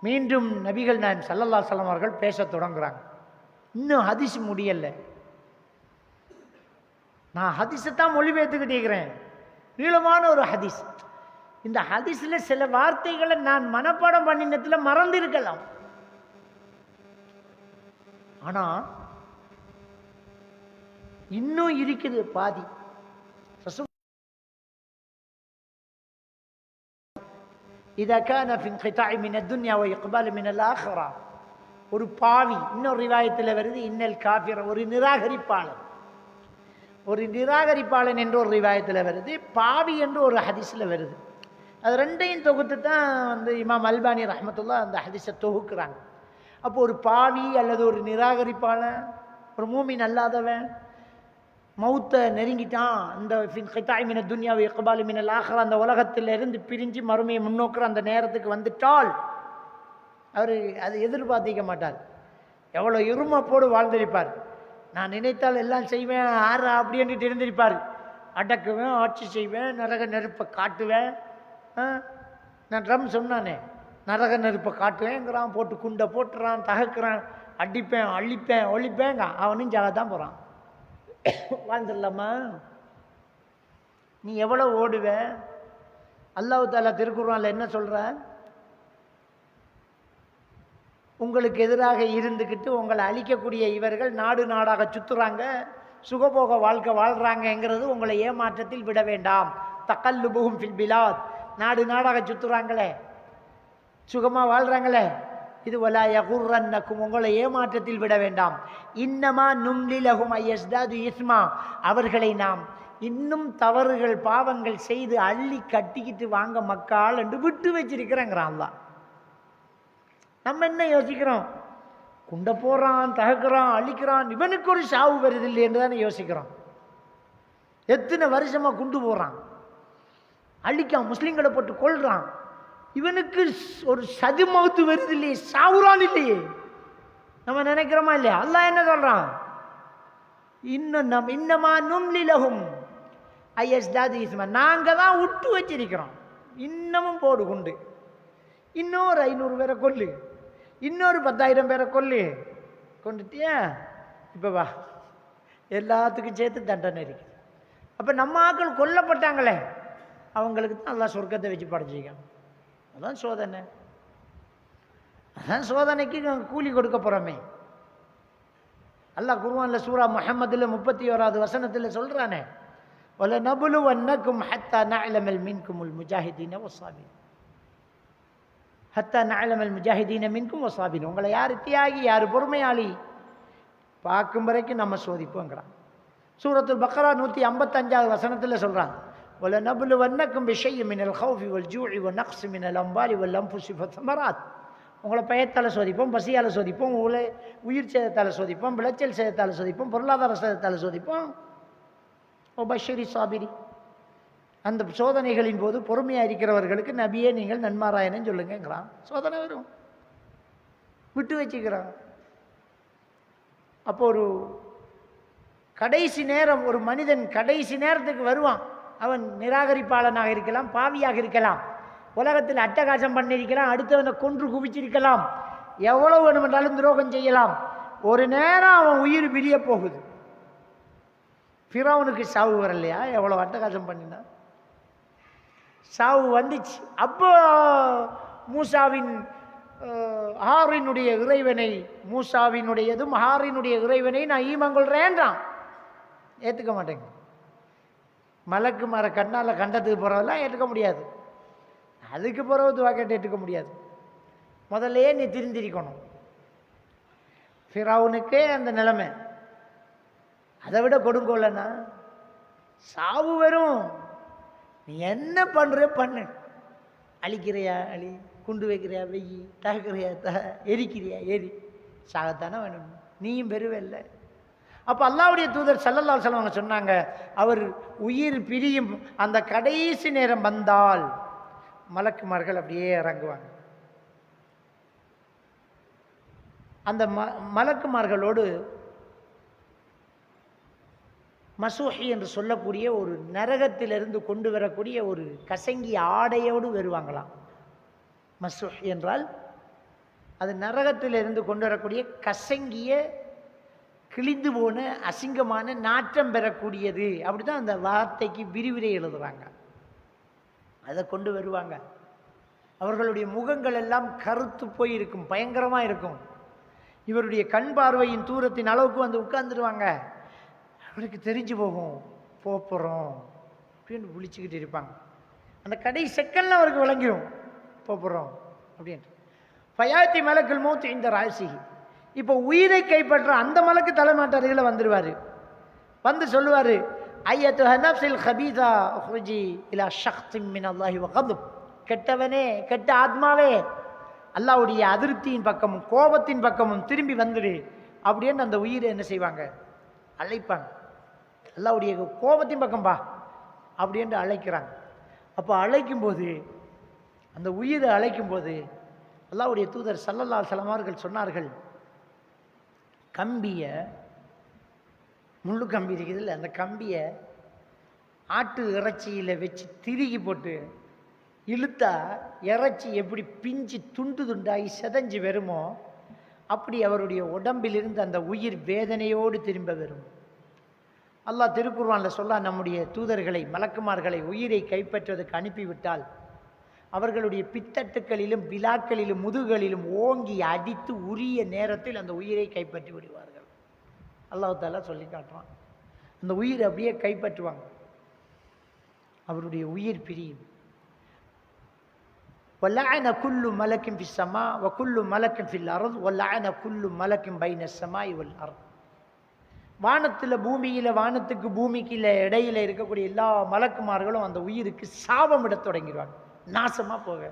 மீண்டும் நபிகள் நாயகம் ஸல்லல்லாஹு அலைஹி வஸல்லம் அவர்கள் பேச தொடங்குறாங்க. இன்னும் ஹதீஸ் முடியலை. நான் ஹதீஸை தான் மொழிபெயர்த்துக்கிட்டு இருக்கிறேன், நீளமான ஒரு ஹதீஸ். இந்த ஹதீஸில் சில வார்த்தைகளை நான் மனப்பாடம் பண்ணினத்தில் மறந்திருக்கலாம். ஆனால் இன்னும் இருக்குது பாதி. إذا كان في انقطاع من الدنيا وإقبال من الآخرة. ஒரு பாவி, இன்னொரு ரிவாயத்தில் வருது இன்னல் காஃபிர், ஒரு நிராகரிப்பாளன். ஒரு நிராகரிப்பாளன் என்று ஒரு ரிவாயத்தில் வருது, பாவி என்று ஒரு ஹதீஸில் வருது. அது ரெண்டையும் தொகுத்து தான் இமாம் அல்பானி ரஹ்மத்துல்லாஹ் அந்த ஹதீஸை தொகுக்கிறாங்க. அப்போ ஒரு பாவி அல்லது ஒரு நிராகரிப்பாளன், ஒரு மூமின் அல்லாதவன் மௌத்தை நெருங்கிட்டான், இந்த கிதாய்மின துன்யாவை இக்பாலு மினல் ஆஹிரா, அந்த உலகத்திலிருந்து பிரிஞ்சு மறுமையை முன்னோக்குற அந்த நேரத்துக்கு வந்துட்டால் அவர் அதை எதிர்பார்த்திக்க மாட்டார். எவ்வளோ இருமப்போடு வாழ்ந்திருப்பார். நான் நினைத்தால் எல்லாம் செய்வேன் ஆறா அப்படின்ட்டு இருந்திருப்பார். அடக்குவேன், ஆட்சி செய்வேன், நரக நெருப்பை காட்டுவேன். நான் ட்ரம் சொன்னானே, நரக நெருப்பை காட்டுவேங்கிறான், போட்டு குண்டை போட்டுறான், தகக்குறான், அடிப்பேன், அழிப்பேன், ஒழிப்பேங்க. அவனும் ஜாக தான் போகிறான். வாழ்ந்துடலாமா? நீ எவ்வளோ ஓடுவ? அல்லாஹ் தஆலா திருக்குர்ஆன்ல என்ன சொல்ற? உங்களுக்கு எதிராக இருந்துக்கிட்டு உங்களை அழிக்கக்கூடிய இவர்கள் நாடு நாடாக சுற்றுறாங்க, சுகபோக வாழ்க்கை வாழ்கிறாங்கங்கிறது உங்களை ஏமாற்றத்தில் விட வேண்டாம். தகல்லுபுஹும் ஃபில் பிலாத், நாடு நாடாக சுற்றுறாங்களே, சுகமாக வாழ்கிறாங்களே, இது வலா யகுர்ரன்னக்கும், உங்களை ஏமாற்றத்தில் விட வேண்டாம். இன்னமா நும்லிலஹும் அய்யஸ்தாது இஸ்மா, அவர்களை நாம் இன்னும் தவறுகள் பாவங்கள் செய்து அள்ளி கட்டிக்கிட்டு வாங்க மக்கள் என்று விட்டு வச்சிருக்கிறேங்கிறான் அல்லாஹ். நம்ம என்ன யோசிக்கிறோம்? குண்டை போடுறான், தகக்குறான், அழிக்கிறான், இவனுக்கு ஒரு சாவு வருது இல்லை என்று தானே யோசிக்கிறோம். எத்தனை வருஷமா குண்டு போடுறான், அழிக்கான், முஸ்லீம்களை போட்டு கொள்றான், இவனுக்கு ஒரு சதி மௌத்து வருது இல்லையே, சாவுறான் இல்லையே, நம்ம நினைக்கிறோமா இல்லையா? அல்லாஹ் என்ன சொல்றான்? இன்னும் இன்னமா நும்லிலஹும் அய்யஸ்தாது இஸ்மா, நாங்க தான் விட்டு வச்சிருக்கிறோம், இன்னமும் போடு குண்டு, இன்னொரு 500 பேரை கொல்லு, இன்னொரு 10,000 பேரை கொல்லு, கொண்டுட்டியா இப்போ வா, எல்லாத்துக்கும் சேர்த்து தண்டனை இருக்கு. அப்போ நம்ம ஆக்கள் கொல்லப்பட்டாங்களே, அவங்களுக்கு தான் அல்லாஹ் சொர்க்கத்தை வச்சு படைச்சிருக்கான். அதான் சோதனை. அதான் சோதனைக்கு கூலி கொடுக்க போகிறோமே. அல்லாஹ் குர்ஆன்ல சூரா முஹம்மதுல 31வது வசனத்தில் சொல்கிறானே, வலனபுலுவன்னக்கும் ஹத்தா நஅலமல் மின்குமுல் முஜாஹிதீன வஸ்ஸாபிரீன், ஹத்தா நஅலமல் முஜாஹிதீன மின்கும் வஸ்ஸாபிரீன், உங்களை யார் தியாகி யார் பொறுமையாளி பார்க்கும் வரைக்கும் நம்ம சோதிப்போங்கிறான். சூரத்துல் பக்ரா 155வது வசனத்தில் சொல்கிறான், وَلَنَبْلُوَنَّكُمْ بِشَيْءٍ مِنَ الْخَوْفِ وَالْجُوعِ وَنَقْصٍ مِنَ الْأَمْوَالِ وَالْأَنْفُسِ وَالثَّمَرَاتِ, உங்களை பயத்தால் சோதிப்போம், பசியால் சோதிப்போம், உங்களை உயிர் சேதத்தால் சோதிப்போம், விளைச்சல் சேதத்தால் சோதிப்போம், பொருளாதார சேதத்தால் சோதிப்போம். ஒபஷரி சாபிரி, அந்த சோதனைகளின் போது பொறுமையாக இருக்கிறவர்களுக்கு நபியே நீங்கள் நன்மாராயணம் சொல்லுங்கிறான். சோதனை வரும், விட்டு வச்சுக்கிறான். அப்போ ஒரு கடைசி நேரம், ஒரு மனிதன் கடைசி நேரத்துக்கு வருவான். அவன் நிராகரிப்பாளனாக இருக்கலாம், பாவியாக இருக்கலாம், உலகத்தில் அட்டகாசம் பண்ணியிருக்கலாம், அடுத்தவனை கொன்று குவிச்சிருக்கலாம், எவ்வளவு வேணுமென்றாலும் துரோகம் செய்யலாம். ஒரு நேரம் அவன் உயிர் பிரிய போகுது. ஃபிரௌனுக்கு சாவு வரலையா? எவ்வளோ அட்டகாசம் பண்ணினா சாவு வந்துச்சு. அப்போ மூசாவின் ஹாரினுடைய இறைவனை, மூசாவினுடையதும் ஹாரினுடைய இறைவனை நான் ஈமங்கொள்றேன்றான். ஏற்றுக்க மாட்டேங்க. மலக்கு மர கண்ணால் கண்டத்துக்கு போகிறதெல்லாம் ஏற்றுக்க முடியாது. அதுக்கு பிறகு துவா கேட்டு ஏற்றுக்க முடியாது. முதல்லையே நீ திருந்திருக்கணும். ஃபிரௌனுக்கே அந்த நிலைமை. அதை விட கொடுங்கோலன்னா சாவு வரும். நீ என்ன பண்ணுற பண்ணு, அழிக்கிறியா அழி, குண்டு வைக்கிறியா வெய்யி, தகக்கிறியா எரிக்கிறியா எரி, சாகத்தானே வேணும், நீயும் பெறுவல்ல. அப்போ அல்லாஹ்வுடைய தூதர் ஸல்லல்லாஹு அலைஹி வஸல்லம் சொன்னாங்க, அவர் உயிர் பிரியும் அந்த கடைசி நேரம் வந்தால் மலக்குமார்கள் அப்படியே இறங்குவாங்க. அந்த மலக்குமார்களோடு மசூஹி என்று சொல்லக்கூடிய ஒரு நரகத்திலிருந்து கொண்டு வரக்கூடிய ஒரு கசங்கிய ஆடையோடு வருவாங்களாம். மசூஹி என்றால் அது நரகத்திலிருந்து கொண்டு வரக்கூடிய கசங்கிய கிழிந்து போன அசிங்கமான நாற்றம் பெறக்கூடியது. அப்படிதான் அந்த வார்த்தைக்கு விரிவுரை எழுதுறாங்க. அதை கொண்டு வருவாங்க. அவர்களுடைய முகங்கள் எல்லாம் கருத்து போய் இருக்கும், பயங்கரமாக இருக்கும். இவருடைய கண் பார்வையின் தூரத்தின் அளவுக்கு வந்து உட்கார்ந்துருவாங்க. அவருக்கு தெரிஞ்சு போகும் போகிறோம் அப்படின்னு விழிச்சுக்கிட்டு இருப்பாங்க. அந்த கடை செகண்ட்ல அவருக்கு விளங்கிடும் போகிறோம் அப்படின்ட்டு. ஃபயாத்தி மலக்குல் மௌத் இந்த ராசி. இப்போ உயிரை கைப்பற்ற அந்த மலக்கு தலைமாட்டார்களை வந்துடுவார். வந்து சொல்லுவார், ஐயத்துஹ நஃப்ஸில் ஹபீஸா உஹ்ரிஜி இலா ஷக்ஸின் மினல்லாஹி வ கத்ப். கெட்டவனே, கெட்ட ஆத்மாவே, அல்லாஹ்வுடைய அதிருப்தியின் பக்கமும் கோபத்தின் பக்கமும் திரும்பி வந்துடு அப்படின்னு அந்த உயிரை என்ன செய்வாங்க, அழைப்பாங்க. அல்லாஹ்வுடைய கோபத்தின் பக்கம் பா அப்படின்னு அழைக்கிறாங்க. அப்போ அழைக்கும்போது, அந்த உயிரை அழைக்கும்போது அல்லாஹ்வுடைய தூதர் ஸல்லல்லாஹு அலைஹி வஸல்லம் அவர்கள் சொன்னார்கள், கம்பியை, முள்ளு கம்பி இருக்குதுல்ல, அந்த கம்பியை ஆட்டு இறைச்சியில் வச்சு திருகி போட்டு இழுத்தா இறைச்சி எப்படி பிஞ்சு துண்டு துண்டாகி செதஞ்சு வருமோ அப்படி அவருடைய உடம்பிலிருந்து அந்த உயிர் வேதனையோடு திரும்ப வரும். அல்லாஹ் திருக்குர்ஆன்ல சொல்ல, நம்முடைய தூதர்களை, மலக்குமார்களை உயிரை கைப்பற்றுவதற்கு அனுப்பிவிட்டால் அவர்களுடைய பித்தட்டுக்களிலும் விழாக்களிலும் முதுகளிலும் ஓங்கி அடித்து உரிய நேரத்தில் அந்த உயிரை கைப்பற்றி விடுவார்கள். அல்லாஹ் தஆலா சொல்லி காட்டுவான். அந்த உயிரை அப்படியே கைப்பற்றுவாங்க. அவருடைய உயிர் பிரியும். وَلَعَنَ كُلُّ مَلَكٍ فِي السَّمَاءِ وَكُلُّ مَلَكٍ فِي الْأَرْضِ وَلَعَنَ كُلُّ مَلَكٍ بَيْنَ السَّمَاءِ وَالْأَرْضِ. வானத்தில் பூமியில், வானத்துக்கு பூமிக்கு இடையில இருக்கக்கூடிய எல்லா மலக்குமார்களும் அந்த உயிருக்கு சாபம் விட தொடங்கிடுவாங்க. நாசமாக போக.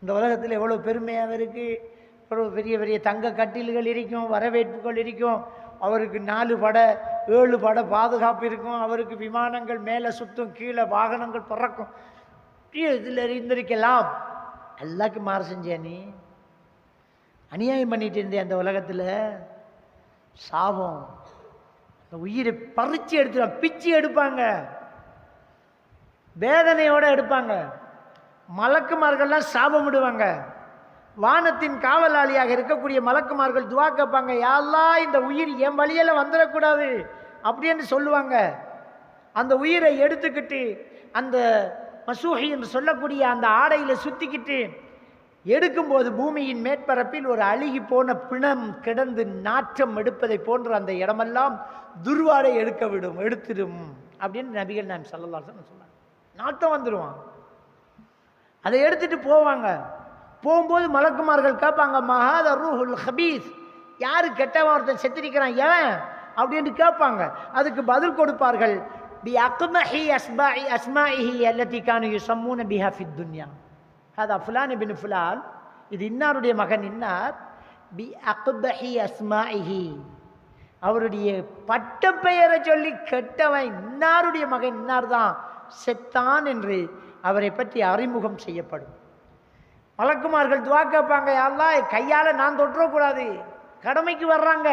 இந்த உலகத்தில் எவ்வளோ பெருமையாக இருக்கு. எவ்வளோ பெரிய பெரிய தங்க கட்டில்கள் இருக்கும், வரவேற்புகள் இருக்கும், அவருக்கு 4 பட 7 பட பாதுகாப்பு இருக்கும், அவருக்கு விமானங்கள் மேலே சுற்றும், கீழே வாகனங்கள் பறக்கும். இதில் இருந்திருக்கலாம். அல்லாஹ்க்கு மாறு செஞ்சியா நீ? அநியாயம் பண்ணிட்டு இருந்தேன் அந்த உலகத்தில். சாபம். அந்த உயிரை பறிச்சு எடுத்துருவாங்க, பிச்சு எடுப்பாங்க, வேதனையோடு எடுப்பாங்க. மலக்குமார்கள்லாம் சாபம் விடுவாங்க. வானத்தின் காவலாளியாக இருக்கக்கூடிய மலக்குமார்கள் துவா கேட்பாங்க, யா அல்லாஹ் இந்த உயிர் என் வழியெல்லாம் வந்துடக்கூடாது அப்படின்னு சொல்லுவாங்க. அந்த உயிரை எடுத்துக்கிட்டு அந்த மசூஹி என்று சொல்லக்கூடிய அந்த ஆடையில் சுத்திக்கிட்டு எடுக்கும்போது பூமியின் மேற்பரப்பில் ஒரு அழுகி போன பிணம் கிடந்து நாற்றம் எடுப்பதை போன்ற அந்த இடமெல்லாம் துர்வாடை எடுத்துடும் அப்படின்னு நபிகள் நாயகம் ஸல்லல்லாஹு அலைஹி வஸல்லம் சொன்னாங்க. நாட்டம் வந்துடுவான். அதை எடுத்துட்டு போவாங்க. போகும்போது மலக்குமார்கள் கேட்பாங்க, மஹாத ரூஹுல் ஹபீஸ், யாரு கெட்டவன் ஒருத்தன் செத்திருக்கிறான் ஏன் அப்படின்னு கேட்பாங்க. அதுக்கு பதில் கொடுப்பார்கள், பி அக்மஹி அஸ்மாஇஹி அல்லதி கானு யுஸம்மூன பிஹா ஃபித் துன்யா. ஹதா ஃபுலான் இப்னு ஃபுலான், இது இன்னாருடைய மகன் இன்னார். பி அக்பஹி அஸ்மாஇஹி, அவருடைய பட்ட பெயரை சொல்லி கெட்டவன் இன்னாருடைய மகன் இன்னார் தான் செத்தான் என்று அவரை பற்றி அறிமுகம் செய்யப்படும். மலக்குமார்கள் துவா கேட்பாங்க, யா அல்லாஹ் கையால் நான் தொற்றக்கூடாது, கடமைக்கு வர்றாங்க,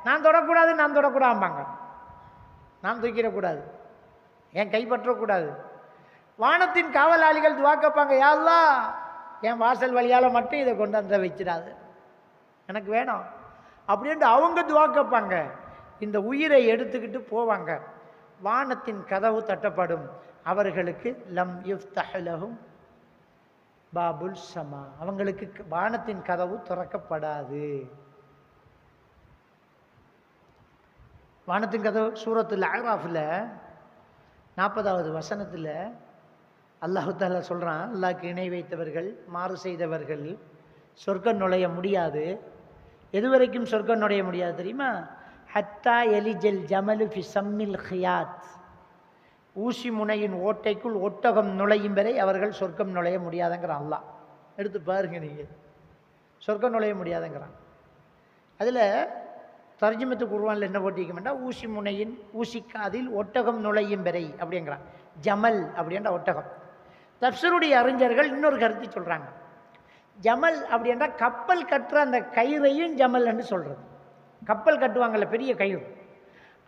நான் தொடக்கூடாது, நான் தொடக்கூடாதும்பாங்க, நான் தூக்கிடக்கூடாது, என் கைப்பற்றக்கூடாது. வானத்தின் காவலாளிகள் துவா கேட்பாங்க, யா அல்லாஹ் என் வாசல் வழியால் மட்டும் இதை கொண்டு வந்து வச்சிடாது, எனக்கு வேணும் அப்படின்ட்டு அவங்க துவா கேட்பாங்க. இந்த உயிரை எடுத்துக்கிட்டு போவாங்க. வானத்தின் கதவு தட்டப்படும். அவர்களுக்கு லம் யுஃப்தஹ் லஹும் பாபுல் ஸமா, அவங்களுக்கு வானத்தின் கதவு திறக்கப்படாது. வானத்தின் கதவு சூரத்துல் அஅராஃப்ல 40வது வசனத்தில் அல்லாஹ் தஆலா சொல்றான், அல்லாஹ்க்கு இணை வைத்தவர்கள், மாறு செய்தவர்கள் சொர்க்கம் நுழைய முடியாது. எதுவரைக்கும் சொர்க்கம் நுழைய முடியாது தெரியுமா? ஹத்தா எலிஜல் ஜமலு ஃபி சம்மில் ஹியாத், ஊசி முனையின் ஓட்டைக்குள் ஒட்டகம் நுழையும் வரை அவர்கள் சொர்க்கம் நுழைய முடியாதுங்கிறான் அல்லாஹ். எடுத்து பாருங்க, நீங்கள் சொர்க்கம் நுழைய முடியாதுங்கிறான். அதில் தர்ஜுமத்து குர்ஆனில் என்ன போட்டிருக்கோம்னா, ஊசி முனையின் ஊசிக்காதில் ஒட்டகம் நுழையும் வரை அப்படிங்கிறான். ஜமல் அப்படின்ற ஒட்டகம். தப்சீருடைய அறிஞர்கள் இன்னொரு கருத்து சொல்கிறாங்க, ஜமல் அப்படி என்றால் கப்பல் கட்டுற அந்த கயிறையும் ஜமல் என்று சொல்கிறது. கப்பல் கட்டுவாங்கள்ல பெரிய கயிறு,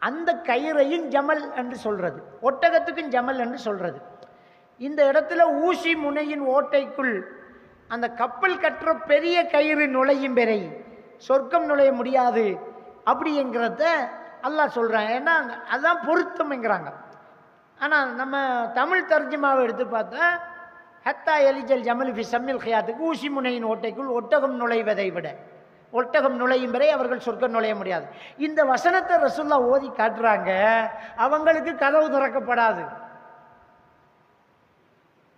அந்த கயிறையும் ஜமல் என்று சொல்கிறது. ஒட்டகத்துக்கும் ஜமல் என்று சொல்கிறது. இந்த இடத்துல ஊசி முனையின் ஓட்டைக்குள் அந்த கப்பல் கட்டுற பெரிய கயிறு நுழையும் பெறை சொர்க்கம் நுழைய முடியாது அப்படிங்கிறத அல்லாஹ் சொல்கிறான். ஏன்னா அதுதான் பொருத்தம்ங்கிறாங்க. ஆனால் நம்ம தமிழ் தர்ஜுமாவை எடுத்து பார்த்தா ஹத்தா எலிஜல் ஜமல் ஃபி சம்மில் ஹியாத்துக்கு ஊசி முனையின் ஓட்டைக்குள் ஒட்டகம் நுழைவதை விட ஒட்டகம் நுழையும் வரை அவர்கள் சொர்க்கம் நுழைய முடியாது. இந்த வசனத்தை ரசூலுல்லாஹ் ஓதி காட்டுறாங்க. அவங்களுக்கு கதவு திறக்கப்படாது.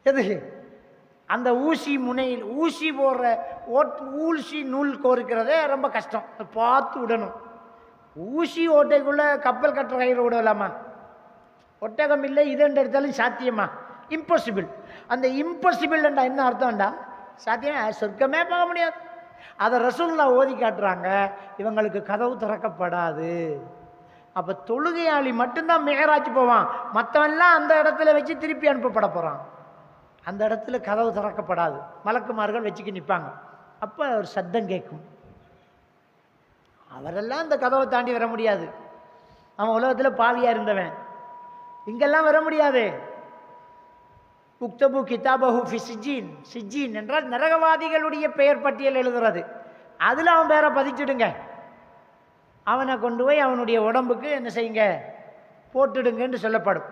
எது? அந்த ஊசி முனையில் ஊசி போடுற ஊசி நூல் கோர்க்கிறதே ரொம்ப கஷ்டம், பார்த்து விடணும். ஊசி ஓட்டைக்குள்ள கப்பல் கட்டுற கயிறு விடலாமா? ஒட்டகம் இல்லை, இது எடுத்தாலும் சாத்தியமா? இம்பாசிபிள். அந்த இம்பாசிபிள் என்ன அர்த்தம்டா? சாத்தியம், சொர்க்கமே பார்க்க முடியாது. அதை ரசூலுல்லாஹ் ஓதி காட்டுறாங்க. இவங்களுக்கு கதவு திறக்கப்படாது. அப்போ தொழுகையாளி மட்டும்தான் மேராஜ் போவான், மற்றவன்லாம் அந்த இடத்துல வச்சு திருப்பி அனுப்பப்பட போகிறான். அந்த இடத்துல கதவு திறக்கப்படாது. மலக்குமார்கள் வச்சுக்க நிற்பாங்க. அப்போ ஒரு சத்தம் கேட்கும். அவரெல்லாம் அந்த கதவை தாண்டி வர முடியாது. அவன் உலகத்தில் பாவியாக இருந்தவன், இங்கெல்லாம் வர முடியாது. உக்தபு கிதாபஹு ஃபி சிஜ்ஜீன். சிஜ்ஜீன் என்றால் நரகவாதிகளுடைய பெயர் பட்டியல் எழுதுறது. அதில் அவன் பேரை பதிச்சுடுங்க. அவனை கொண்டு போய் அவனுடைய உடம்புக்கு என்ன செய்யுங்க, போட்டுடுங்கன்னு சொல்லப்படும்.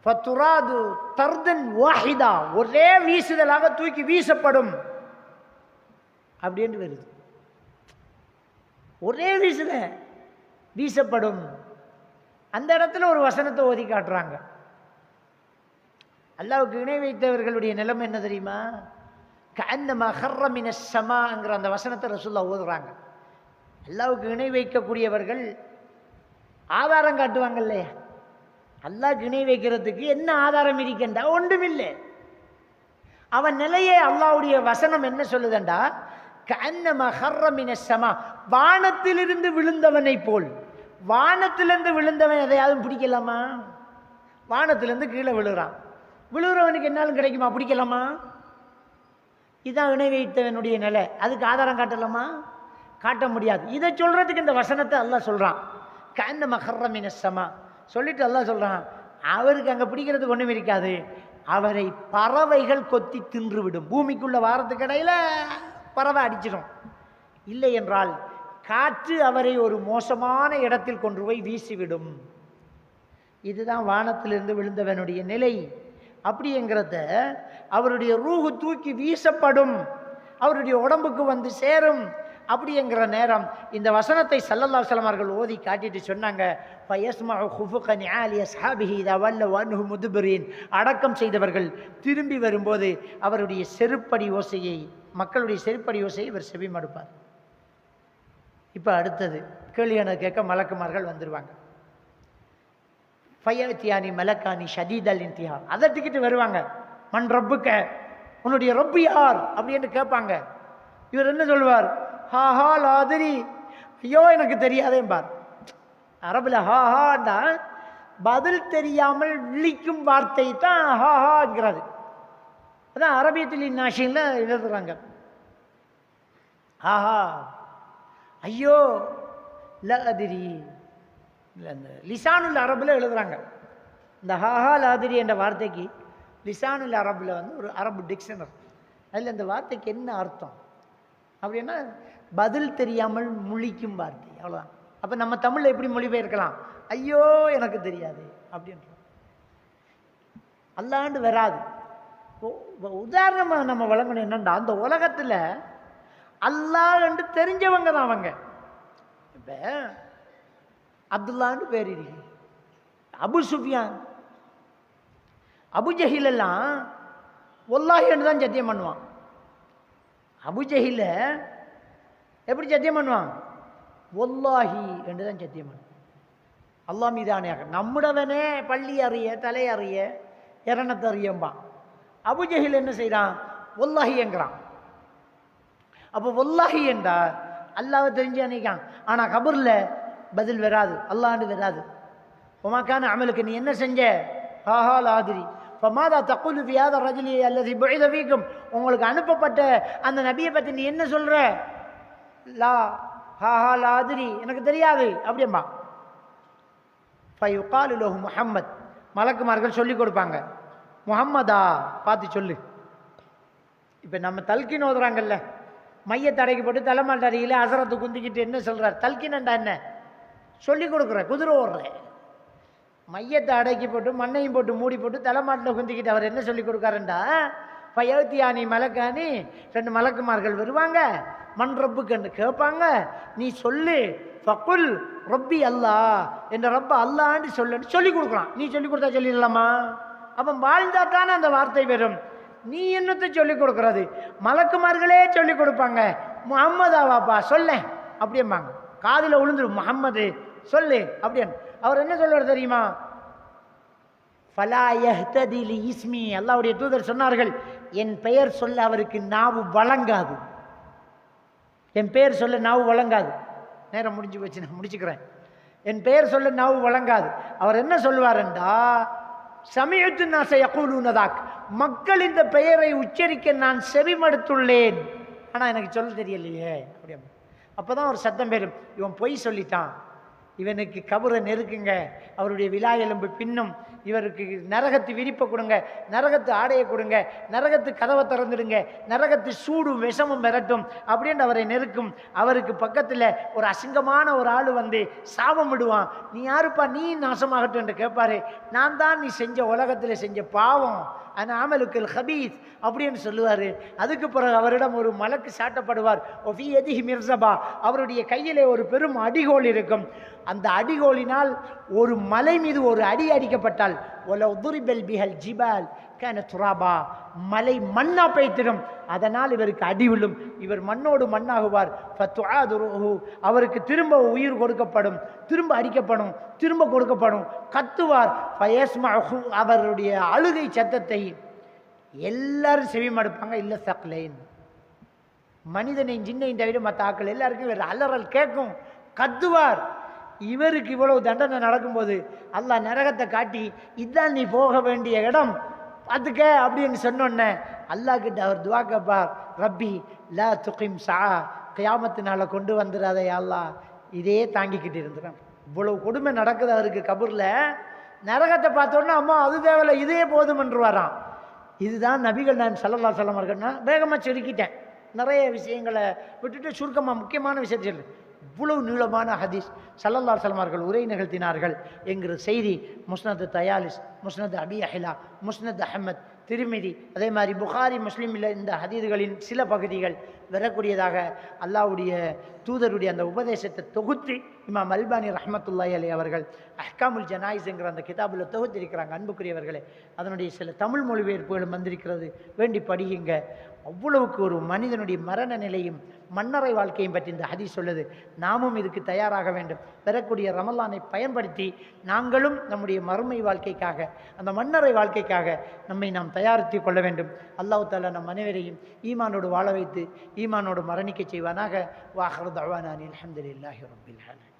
ஃபத்துராது தர்தன் வாஹிதா, ஒரே வீசுதலாக தூக்கி வீசப்படும் அப்படின்னு வருது. ஒரே வீசுத வீசப்படும். அந்த இடத்துல ஒரு வசனத்தை ஓதி காட்டுறாங்க. அல்லாஹ்வுக்கு இணை வைத்தவர்களுடைய நிலைமை என்ன தெரியுமா? கஅன்னமா ஹர்ர மினஸ் ஸமாங்கிற அந்த வசனத்தை ரசூலுல்லாஹ் ஓதுறாங்க. அல்லாஹ்வுக்கு இணை வைக்கக்கூடியவர்கள் ஆதாரம் காட்டுவாங்க இல்லையா? அல்லாஹ்வுக்கு இணை வைக்கிறதுக்கு என்ன ஆதாரம் இருக்கின்றா? ஒன்றுமில்லை. அவன் நிலையை அல்லாஹ்வுடைய வசனம் என்ன சொல்லுதண்டா? கஅன்னமா ஹர்ர மினஸ் ஸமா, வானத்திலிருந்து விழுந்தவனை போல். வானத்திலிருந்து விழுந்தவன் எதையாவது பிடிக்கலாமா? வானத்திலிருந்து கீழே விழுகிறான். விழுகிறவனுக்கு என்னாலும் கிடைக்குமா? பிடிக்கலாமா? இதுதான் இணை வைத்தவனுடைய நிலை. அதுக்கு ஆதாரம் காட்டலாமா? காட்ட முடியாது. இதை சொல்றதுக்கு இந்த வசனத்தை அல்லாஹ் சொல்றான். கஅன்னமா ஹர்ர மினஸ் ஸமா சொல்லிட்டு அல்லாஹ் சொல்றான், அவருக்கு அங்கே பிடிக்கிறதுக்கு ஒன்றும் இருக்காது. அவரை பறவைகள் கொத்தி தின்று விடும். பூமிக்குள்ள வாரத்துக்கு இடையில பறவை அடிச்சிடும். இல்லை என்றால் காற்று அவரை ஒரு மோசமான இடத்தில் கொண்டு போய் வீசிவிடும். இதுதான் வானத்திலிருந்து விழுந்தவனுடைய நிலை. அப்படிங்கிறத அவருடைய ரூஹு தூக்கி வீசப்படும், அவருடைய உடம்புக்கு வந்து சேரும். அப்படிங்கிற நேரம் இந்த வசனத்தை ஸல்லல்லாஹு அலைஹி வஸல்லம் அவர்கள் ஓதி காட்டிட்டு சொன்னாங்க, ஃபயஸ்மஉ குஃபுகன் ஆலி அஸ்ஹாபிஹி இதா வல்லவ் அன்ஹு முத்பிரீன். அடக்கம் செய்தவர்கள் திரும்பி வரும்போது அவருடைய செருப்படி ஓசையை, மக்களுடைய செருப்படி ஓசையை இவர் செவி மடுப்பார். இப்போ அடுத்தது கேள்வி கேட்க மலக்குமார்கள் வந்துடுவாங்க. ஃபயத்தியானி மலக்கானி ஷதீதல் இன்திஹார், அதட்டிக்கிட்டு வருவாங்க. மன் ரப்புக்க, உன்னுடைய ரப்பு யார் அப்படின்னு கேட்பாங்க. இவர் என்ன சொல்வார்? ஹா ஹா லாதிரி, ஐயோ எனக்கு தெரியாதேம்பார். அரபில் ஹா ஹாண்டா பதில் தெரியாமல் விழிக்கும் வார்த்தை தான் ஹா ஹாங்கிறது. அதான் அரபியத்தில் நாஷியில் எழுதுறாங்க. ஹா ஹா, ஐயோ, லஅதிரி. இந்த லிசானுல் அரபில் எழுதுறாங்க. இந்த ஹாஹா லாதிரி என்ற வார்த்தைக்கு லிசானுல் அரபில் வந்து ஒரு அரபு டிக்ஷனரி, அதில் இந்த வார்த்தைக்கு என்ன அர்த்தம் அப்படின்னா பதில் தெரியாமல் முழிக்கும் வார்த்தை, அவ்வளோதான். அப்போ நம்ம தமிழில் எப்படி மொழிபெயர்க்கலாம்? ஐயோ எனக்கு தெரியாது அப்படின்ற அல்லாண்டு வராது. உதாரணமாக நம்ம வழங்கணும் என்னண்டா, அந்த உலகத்தில் அல்லாஹ் என்று தெரிஞ்சவங்க தான் அவங்க. இப்போ அப்துல்லான்னு பேர் இருக்கு, அபு சுஃபியான், அபுஜஹில் எல்லாம் வல்லாஹி என்று தான் சத்தியம் பண்ணுவான். அபுஜஹில எப்படி சத்தியம் பண்ணுவான்? வல்லாஹி என்று தான் சத்தியம் பண்ணுவான். அல்லாஹ் மீதானேயாக. நம்முடவனே பள்ளி அறிய, தலை அறிய, இரணத்தை அறியம்பான். அபுஜஹில் என்ன செய்கிறான்? வல்லாஹி என்கிறான். அப்போ வல்லாஹி என்றால் அல்லாஹ் தெரிஞ்சு அன்னைக்கான். ஆனால் கபூரில் பதில் வராது, அல்லாண்டு வராது. உமாக்கான அமலுக்கு நீ என்ன செஞ்ச? ஹாஹா லாதிரி. ஃபமாதா தகுலு ஃபி ஹாதா ரஜுலி அல்லதி புஇத ஃபீக்கும், உங்களுக்கு அனுப்பப்பட்ட அந்த நபியை பற்றி நீ என்ன சொல்ற? லா ஹா லா அத்ரி, எனக்கு தெரியாது அப்படியேம்மா. ஃபயுகாலு லஹு முஹம்மத், மலக்குமார்கள் சொல்லிக் கொடுப்பாங்க, முஹம்மதா பார்த்து சொல்லு. இப்போ நம்ம தல்கின் ஓதுறாங்கல்ல, மையத்தை அடைக்கி போட்டு தலைமாட்டு அடியில் அசரத்து குந்திக்கிட்டு என்ன சொல்கிறார்? தல்கினண்டா என்ன சொல்லிக் கொடுக்குற? குதிரை ஓடுற மையத்தை அடக்கி போட்டு மண்ணையும் போட்டு மூடி போட்டு தலைமாட்டில் குந்திக்கிட்டு அவர் என்ன சொல்லி கொடுக்காருண்டா, பயத்தியானி மலக்கானி, 2 மலக்குமார்கள் வருவாங்க, மண் ரப்புக்கு கேட்பாங்க, நீ சொல்லு ஃபகுல் ரப்பி அல்லாஹ், என்ற ரப்ப அல்லான்னு சொல்லுன்னு சொல்லி கொடுக்குறான். நீ சொல்லி கொடுத்தா சொல்லிடலாமா? அப்போ வாழ்ந்தா தானே அந்த வார்த்தை வரும். நீ என்னத்தை சொல்லிக் கொடுக்கறது? மலக்குமார்களே சொல்லிக் கொடுப்பாங்க. முஹம்மதாவாப்பா சொல்ல அப்படியேம்பாங்க. காதில் விழுந்துடும், முஹம்மது சொல்லு அப்படின்னு. அவர் என்ன சொல்வார் தெரியுமா? ஃபலா யஹ்ததி லி இஸ்மி, அல்லாஹ்வுடைய தூதர் சொன்னார்கள், என் பெயர் சொல்ல அவருக்கு நாவு வழங்காது. என் பெயர் சொல்ல நாவு வழங்காது. நேரம் முடிஞ்சு போச்சு, நான் முடிச்சுக்கிறேன். என் பெயர் சொல்ல நாவு வழங்காது. அவர் என்ன சொல்வாருண்டா, சமயத்து நாச யகூலுனதாக், மக்கள் இந்த பெயரை உச்சரிக்க நான் செவிமடுத்துள்ளேன், ஆனால் எனக்கு சொல்ல தெரியலையே அப்படியே. அப்போதான் ஒரு சத்தம் பெறும், இவன் பொய் சொல்லிட்டான், இவனுக்கு கபரை நெருக்குங்க, அவருடைய விலா எலும்பு பின்னும், இவருக்கு நரகத்து விரிப்பை கொடுங்க, நரகத்து ஆடையை கொடுங்க, நரகத்து கதவை திறந்துடுங்க, நரகத்து சூடும் விஷமும் மிரட்டும் அப்படின்னு அவரை நெருக்கும். அவருக்கு பக்கத்தில் ஒரு அசிங்கமான ஒரு ஆள் வந்து சாபம் விடுவான், நீ யாருப்பா, நீ நாசமாகட்டும் என்று கேட்பாரு. நான் தான் நீ செஞ்ச உலகத்தில் செஞ்ச பாவம், அந்த அமலுக்கு ஹபீஸ் அப்படின்னு சொல்லுவார். அதுக்கு பிறகு அவரிடம் ஒரு மலக்கு சாட்டப்படுவார். ஒஃபி எதிஹி மிர்சபா, அவருடைய கையிலே ஒரு பெரும் அடிகோல் இருக்கும். அந்த அடிகோலினால் ஒரு மலை மீது ஒரு அடி அடிக்கப்பட்டால், ஒலவ் துரிபல் பிஹல் ஜிபால் கான துராபா, மலை மண்ணா பெய்திடும், அதனால் இவருக்கு அடி விழும், இவர் மண்ணோடு மண்ணாகுவார். ஃபத்துஆதுருஹு, அவருக்கு திரும்ப உயிர் கொடுக்கப்படும், திரும்ப அடிக்கப்படும், திரும்ப கொடுக்கப்படும், கத்துவார். ஃபயஸ்மஹு, அவருடைய அழுகை சத்தத்தை எல்லாரும் செவிமடுப்பாங்க. இல்லை சக்லைன், மனிதனையும் ஜின்னையும் தவிர மற்ற ஆக்கள் எல்லாருக்கும் இவர் அலறல் கேட்கும், கத்துவார். இவருக்கு இவ்வளவு தண்டனை நடக்கும்போது அல்லாஹ் நரகத்தை காட்டி, இதுதான் நீ போக வேண்டிய இடம் பார்த்துக்க அப்படின்னு சொன்னோன்ன, அல்லாஹ் கிட்ட அவர் துவா கேட்பார், ரப்பி லா துகிம் சா, கியாமத்தினால கொண்டு வந்துடாதே அல்லாஹ், இதே தாங்கிக்கிட்டு இருந்துடும். இவ்வளவு கொடுமை நடக்குது அவருக்கு கபூரில். நரகத்தை பார்த்தோன்னா அம்மா அது தேவையில்லை, இதே போதுமென்றுவாராம். இதுதான் நபிகள் நான் ஸல்லல்லாஹு அலைஹி வஸல்லம் அவர்கள். நான் வேகமாக சுருக்கிட்டேன், நிறைய விஷயங்களை விட்டுட்டு சுருக்கமாக முக்கியமான விஷயத்தை சொல்றேன். இவ்வளவு நீளமான ஹதீஸ் ஸல்லல்லாஹு அலைஹி வஸல்லம் அவர்கள் உரை நிகழ்த்தினார்கள் என்கிற செய்தி முஸ்னத் தயாலிஸ், முஸ்னத் அபி அஹ்லா, முஸ்னத் அஹ்மத், திர்மிதி, அதே மாதிரி புகாரி, முஸ்லிமில் இந்த ஹதீதுகளின் சில பகுதிகள் வரக்கூடியதாக அல்லாஹ்வுடைய தூதருடைய அந்த உபதேசத்தை தொகுத்து இமாம் அல்பானி ரஹ்மத்துல்லாஹி அலைஹி அவர்கள் அஹ்காமுல் ஜனாயிஸ் என்கிற அந்த கிதாபில் தொகுத்திருக்கிறாங்க. அன்புக்குரியவர்களே, அதனுடைய சில தமிழ் மொழிபெயர்ப்புகளும் வந்திருக்கிறது, வேண்டி படியுங்க. அவ்வளவுக்கு ஒரு மனிதனுடைய மரண நிலையும் மன்னரை வாழ்க்கையும் பற்றி இந்த ஹதீஸ் சொல்லுது. நாமும் இதுக்கு தயாராக வேண்டும். பெறக்கூடிய ரமலானை பயன்படுத்தி நாங்களும் நம்முடைய மறுமை வாழ்க்கைக்காக, அந்த மன்னரை வாழ்க்கைக்காக நம்மை நாம் தயாரித்து கொள்ள வேண்டும். அல்லாஹ் தஆலா நம் அனைவரையும் ஈமானோடு வாழ வைத்து ஈமானோடு மரணிக்க செய்வானாக. வாஹிரு தஅவானா அல்ஹம்துலில்லாஹி ரப்பில் ஆலமீன்.